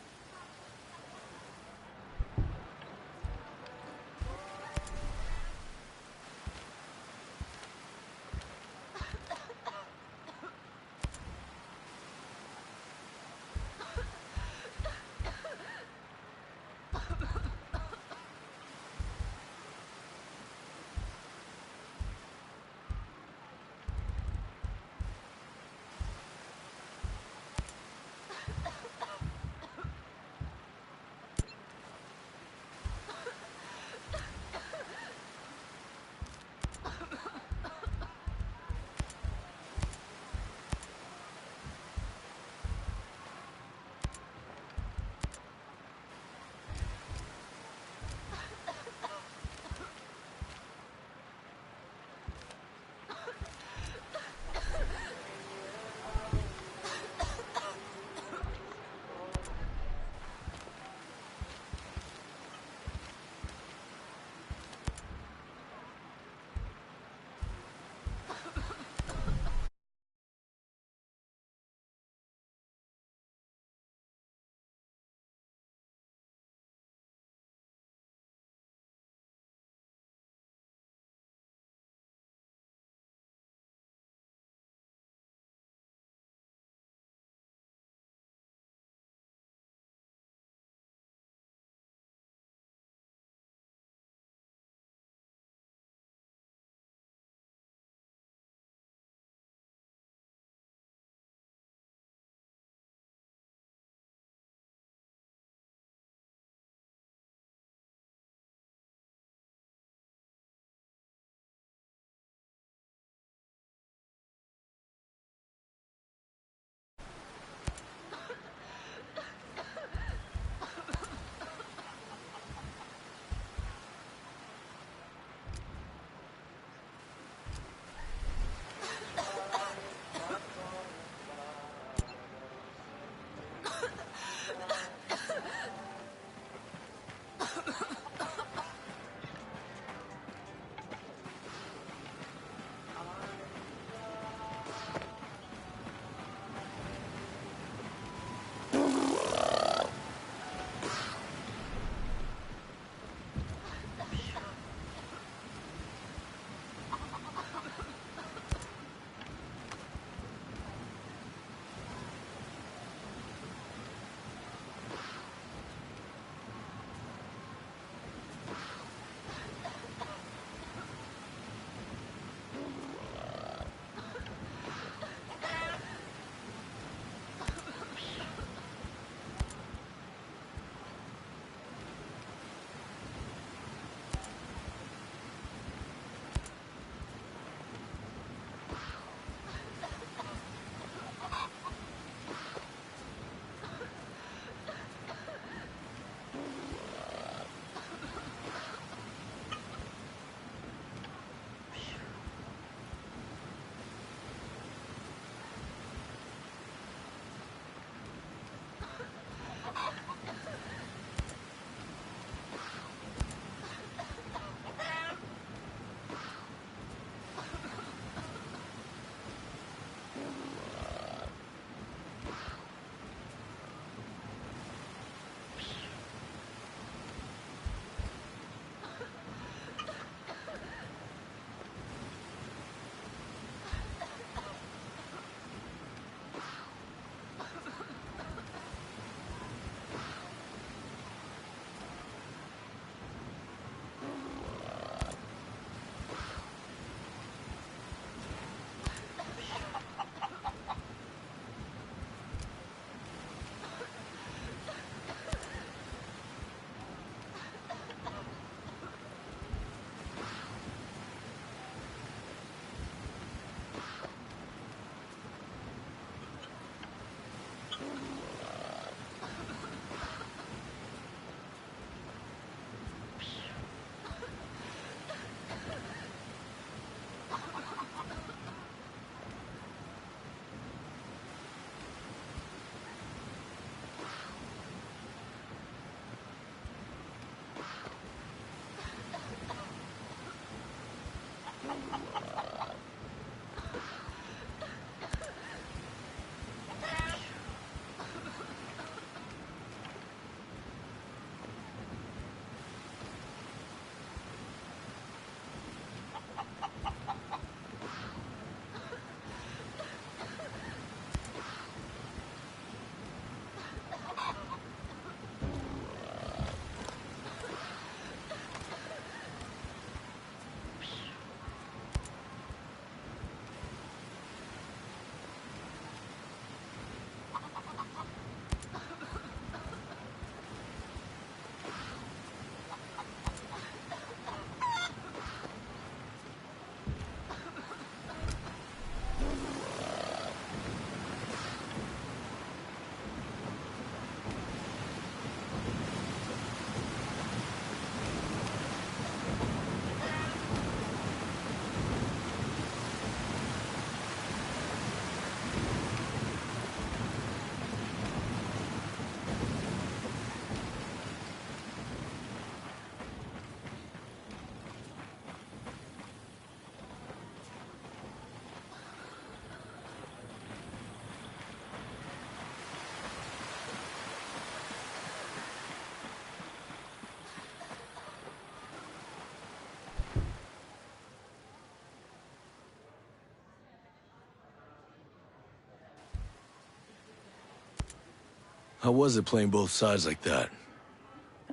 How was it playing both sides like that?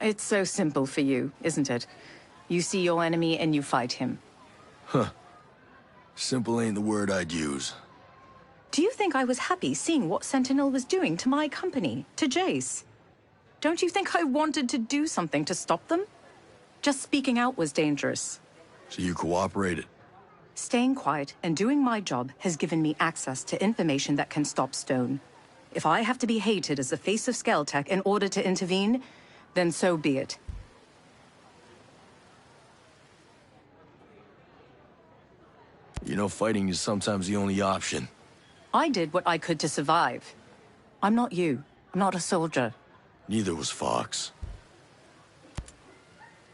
It's so simple for you, isn't it? You see your enemy and you fight him. Huh. Simple ain't the word I'd use. Do you think I was happy seeing what Sentinel was doing to my company, to Jace? Don't you think I wanted to do something to stop them? Just speaking out was dangerous. So you cooperated? Staying quiet and doing my job has given me access to information that can stop Stone. If I have to be hated as the face of Skeltech in order to intervene, then so be it. You know, fighting is sometimes the only option. I did what I could to survive. I'm not you. I'm not a soldier. Neither was Fox.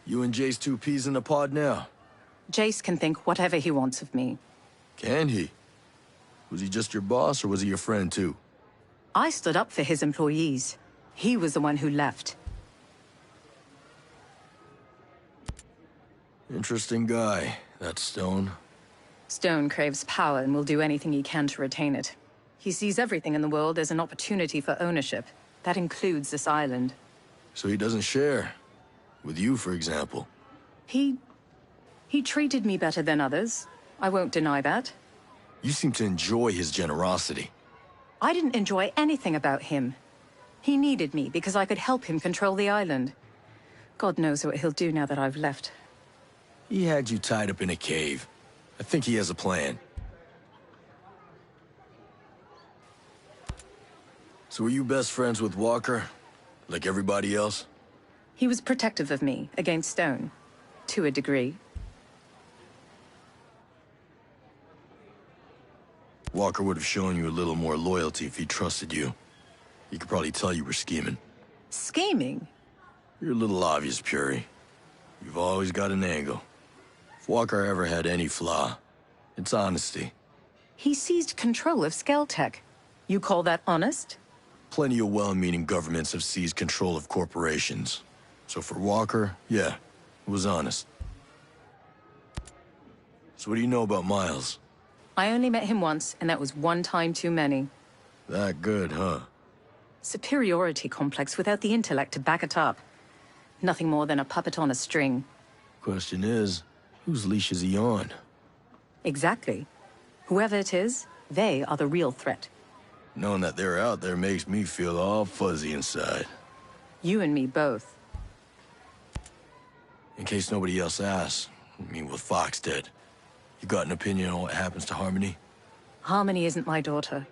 You and Jace two peas in a pod now? Jace can think whatever he wants of me. Can he? Was he just your boss, or was he your friend too? I stood up for his employees. He was the one who left. Interesting guy, that Stone. Stone craves power and will do anything he can to retain it. He sees everything in the world as an opportunity for ownership. That includes this island. So he doesn't share? With you, for example? He treated me better than others. I won't deny that. You seem to enjoy his generosity. I didn't enjoy anything about him. He needed me because I could help him control the island. God knows what he'll do now that I've left. He had you tied up in a cave. I think he has a plan. So were you best friends with Walker? Like everybody else? He was protective of me, against Stone. To a degree. Walker would have shown you a little more loyalty if he trusted you. He could probably tell you were scheming. Scheming? You're a little obvious, Fury. You've always got an angle. If Walker ever had any flaw, it's honesty. He seized control of Skeltech. You call that honest? Plenty of well-meaning governments have seized control of corporations. So for Walker, yeah, it was honest. So what do you know about Miles? I only met him once, and that was one time too many. That good, huh? Superiority complex without the intellect to back it up. Nothing more than a puppet on a string. Question is, whose leash is he on? Exactly. Whoever it is, they are the real threat. Knowing that they're out there makes me feel all fuzzy inside. You and me both. In case nobody else asks, I mean, with Fox dead, you got an opinion on what happens to Harmony? Harmony isn't my daughter.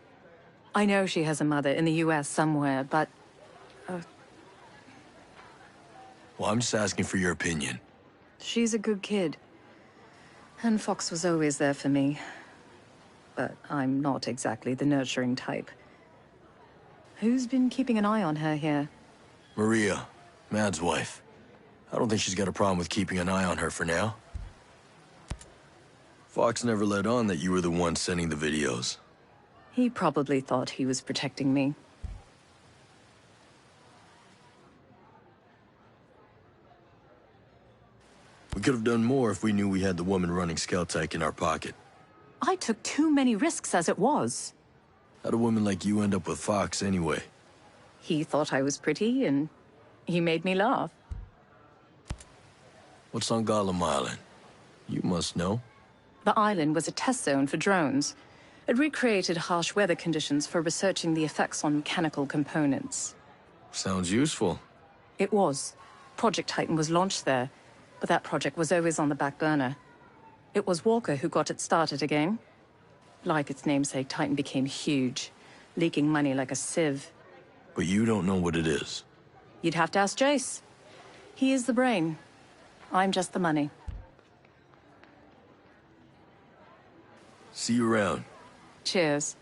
I know she has a mother in the US somewhere, but... Well, I'm just asking for your opinion. she's a good kid. And Fox was always there for me. But I'm not exactly the nurturing type. Who's been keeping an eye on her here? Maria, Mad's wife. I don't think she's got a problem with keeping an eye on her for now. Fox never let on that you were the one sending the videos. He probably thought he was protecting me. We could have done more if we knew we had the woman running Skeltech in our pocket. I took too many risks as it was. How'd a woman like you end up with Fox anyway? He thought I was pretty, and he made me laugh. What's on Gollum Island? You must know. The island was a test zone for drones. It recreated harsh weather conditions for researching the effects on mechanical components. Sounds useful. It was. Project Titan was launched there, but that project was always on the back burner. It was Walker who got it started again. Like its namesake, Titan became huge, leaking money like a sieve. But you don't know what it is. You'd have to ask Jace. He is the brain. I'm just the money. See you around. Cheers.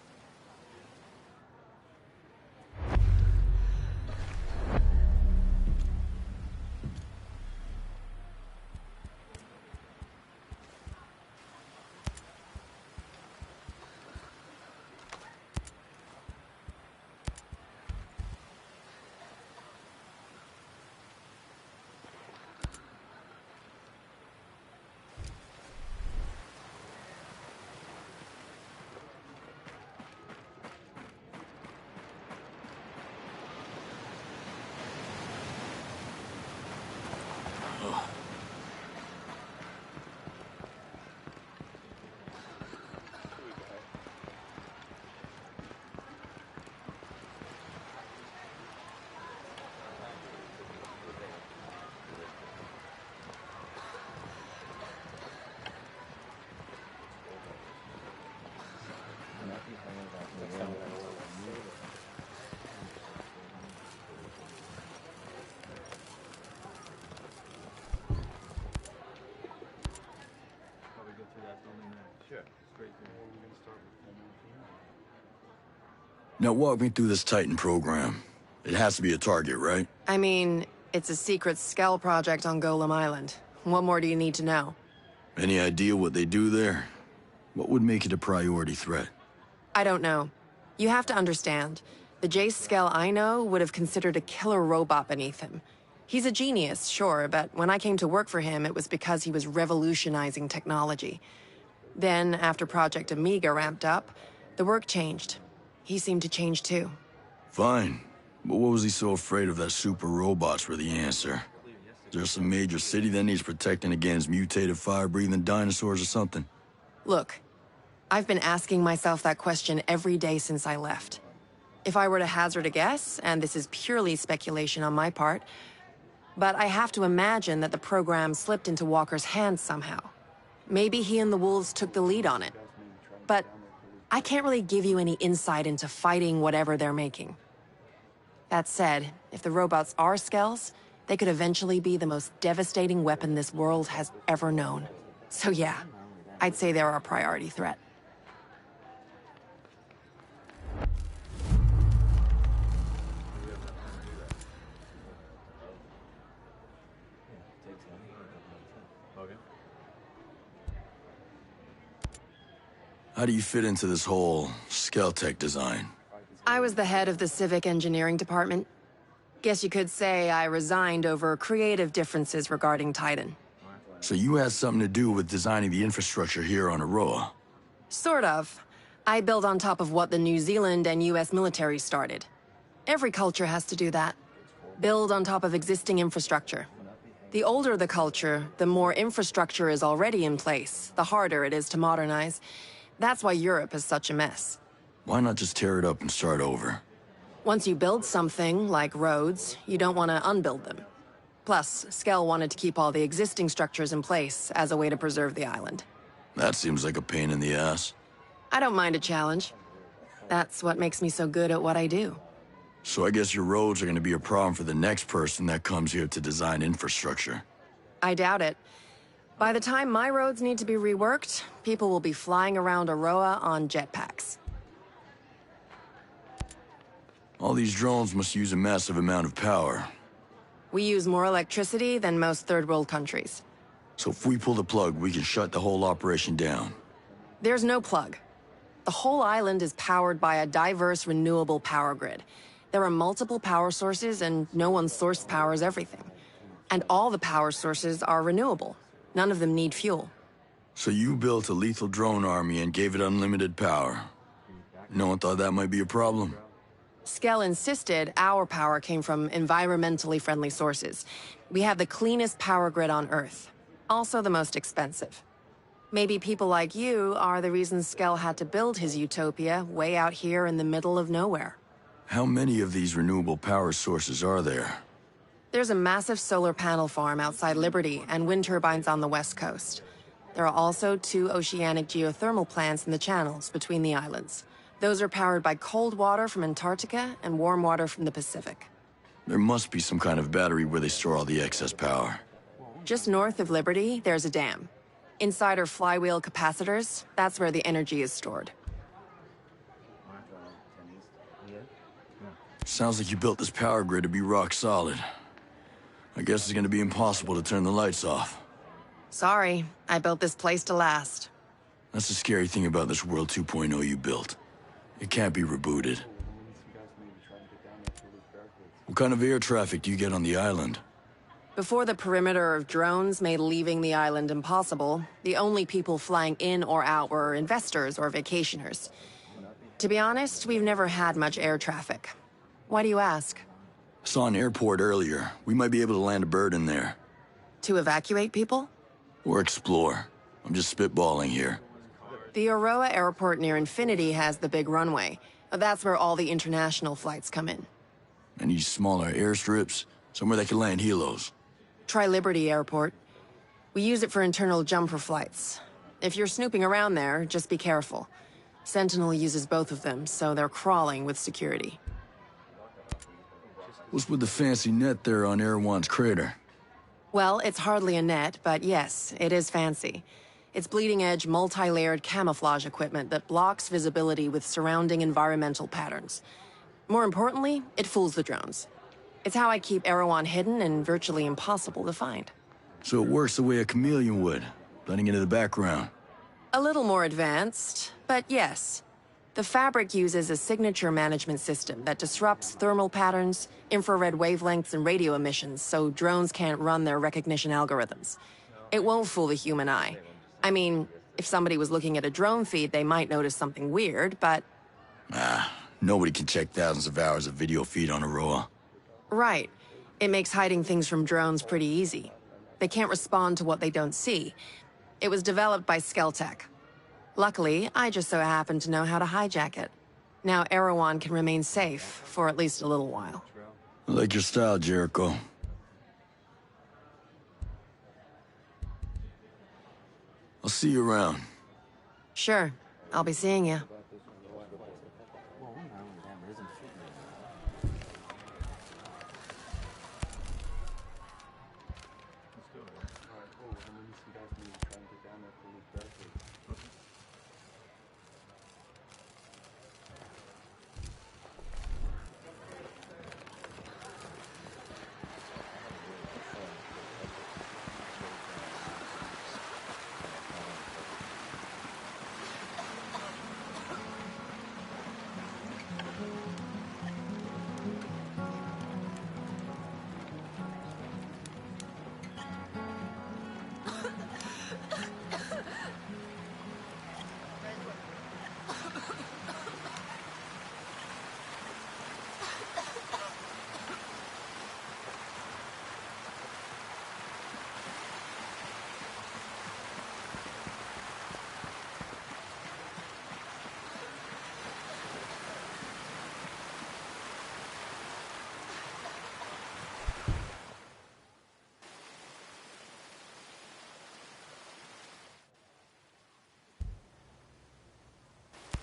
Now walk me through this Titan program. It has to be a target, right? I mean, it's a secret Skell project on Golem Island. What more do you need to know? Any idea what they do there? What would make it a priority threat? I don't know. You have to understand. The Jace Skell I know would have considered a killer robot beneath him. He's a genius, sure, but when I came to work for him, it was because he was revolutionizing technology. Then, after Project Amiga ramped up, the work changed. He seemed to change too. Fine. But what was he so afraid of that super robots were the answer? Is there some major city that needs protecting against mutated fire-breathing dinosaurs or something? Look, I've been asking myself that question every day since I left. If I were to hazard a guess, and this is purely speculation on my part, but I have to imagine that the program slipped into Walker's hands somehow. Maybe he and the Wolves took the lead on it. But I can't really give you any insight into fighting whatever they're making. That said, if the robots are Skells, they could eventually be the most devastating weapon this world has ever known. So yeah, I'd say they're our priority threat. How do you fit into this whole Skell-Tech design? I was the head of the Civic Engineering Department. Guess you could say I resigned over creative differences regarding Titan. So you had something to do with designing the infrastructure here on Aroa? Sort of. I build on top of what the New Zealand and US military started. Every culture has to do that. Build on top of existing infrastructure. The older the culture, the more infrastructure is already in place, the harder it is to modernize. That's why Europe is such a mess. Why not just tear it up and start over? Once you build something, like roads, you don't want to unbuild them. Plus, Skell wanted to keep all the existing structures in place as a way to preserve the island. That seems like a pain in the ass. I don't mind a challenge. That's what makes me so good at what I do. So I guess your roads are going to be a problem for the next person that comes here to design infrastructure. I doubt it. By the time my roads need to be reworked, people will be flying around Aroa on jetpacks. All these drones must use a massive amount of power. We use more electricity than most third-world countries. So if we pull the plug, we can shut the whole operation down. There's no plug. The whole island is powered by a diverse, renewable power grid. There are multiple power sources, and no one source powers everything. And all the power sources are renewable. None of them need fuel. So you built a lethal drone army and gave it unlimited power. No one thought that might be a problem? Skell insisted our power came from environmentally friendly sources. We have the cleanest power grid on Earth. Also the most expensive. Maybe people like you are the reason Skell had to build his utopia way out here in the middle of nowhere. How many of these renewable power sources are there? There's a massive solar panel farm outside Liberty and wind turbines on the west coast. There are also 2 oceanic geothermal plants in the channels between the islands. Those are powered by cold water from Antarctica and warm water from the Pacific. There must be some kind of battery where they store all the excess power. Just north of Liberty, there's a dam. Inside are flywheel capacitors. That's where the energy is stored. Sounds like you built this power grid to be rock solid. I guess it's gonna be impossible to turn the lights off. Sorry, I built this place to last. That's the scary thing about this World 2.0 you built. It can't be rebooted. What kind of air traffic do you get on the island? Before the perimeter of drones made leaving the island impossible, the only people flying in or out were investors or vacationers. To be honest, we've never had much air traffic. Why do you ask? I saw an airport earlier. We might be able to land a bird in there. To evacuate people? Or explore. I'm just spitballing here. The Aroa airport near Infinity has the big runway. That's where all the international flights come in. Any smaller airstrips? Somewhere that can land helos. Try Liberty Airport. We use it for internal jumper flights. If you're snooping around there, just be careful. Sentinel uses both of them, so they're crawling with security. What's with the fancy net there on Erewhon's crater? Well, it's hardly a net, but yes, it is fancy. It's bleeding-edge, multi-layered camouflage equipment that blocks visibility with surrounding environmental patterns. More importantly, it fools the drones. It's how I keep Erewhon hidden and virtually impossible to find. So it works the way a chameleon would, blending into the background. A little more advanced, but yes. The fabric uses a signature management system that disrupts thermal patterns, infrared wavelengths, and radio emissions so drones can't run their recognition algorithms. It won't fool the human eye. I mean, if somebody was looking at a drone feed, they might notice something weird, but... Nobody can check thousands of hours of video feed on Aroa. Right. It makes hiding things from drones pretty easy. They can't respond to what they don't see. It was developed by Skeltech. Luckily, I just so happen to know how to hijack it. Now Erewhon can remain safe for at least a little while. I like your style, Jericho. I'll see you around. Sure. I'll be seeing you.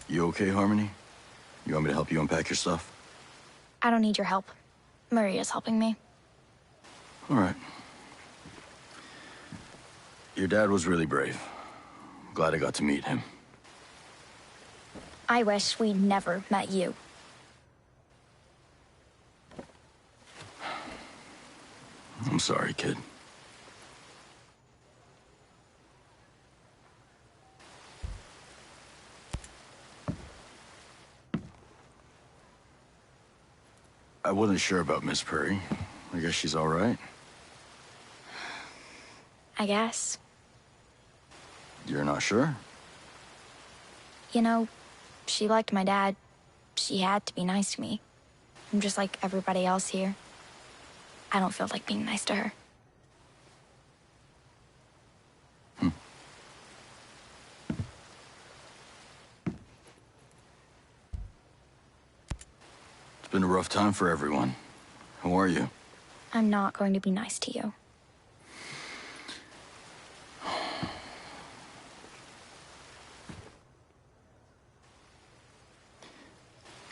You okay, Harmony? You want me to help you unpack your stuff? I don't need your help. Maria's helping me. All right. Your dad was really brave. Glad I got to meet him. I wish we'd never met you. I'm sorry, kid. I wasn't sure about Miss Perry. I guess she's all right. I guess. You're not sure? You know, she liked my dad. She had to be nice to me. I'm just like everybody else here. I don't feel like being nice to her. It's been a rough time for everyone. How are you? I'm not going to be nice to you.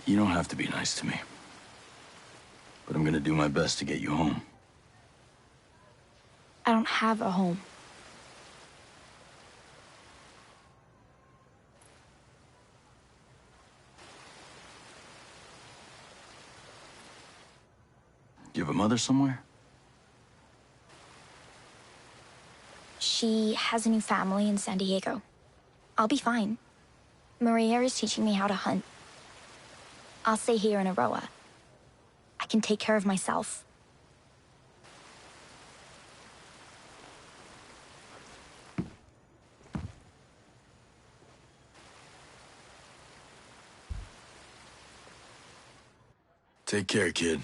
You don't have to be nice to me. But I'm gonna do my best to get you home. I don't have a home. Do you have a mother somewhere? She has a new family in San Diego. I'll be fine. Maria is teaching me how to hunt. I'll stay here in Aroa. I can take care of myself. Take care, kid.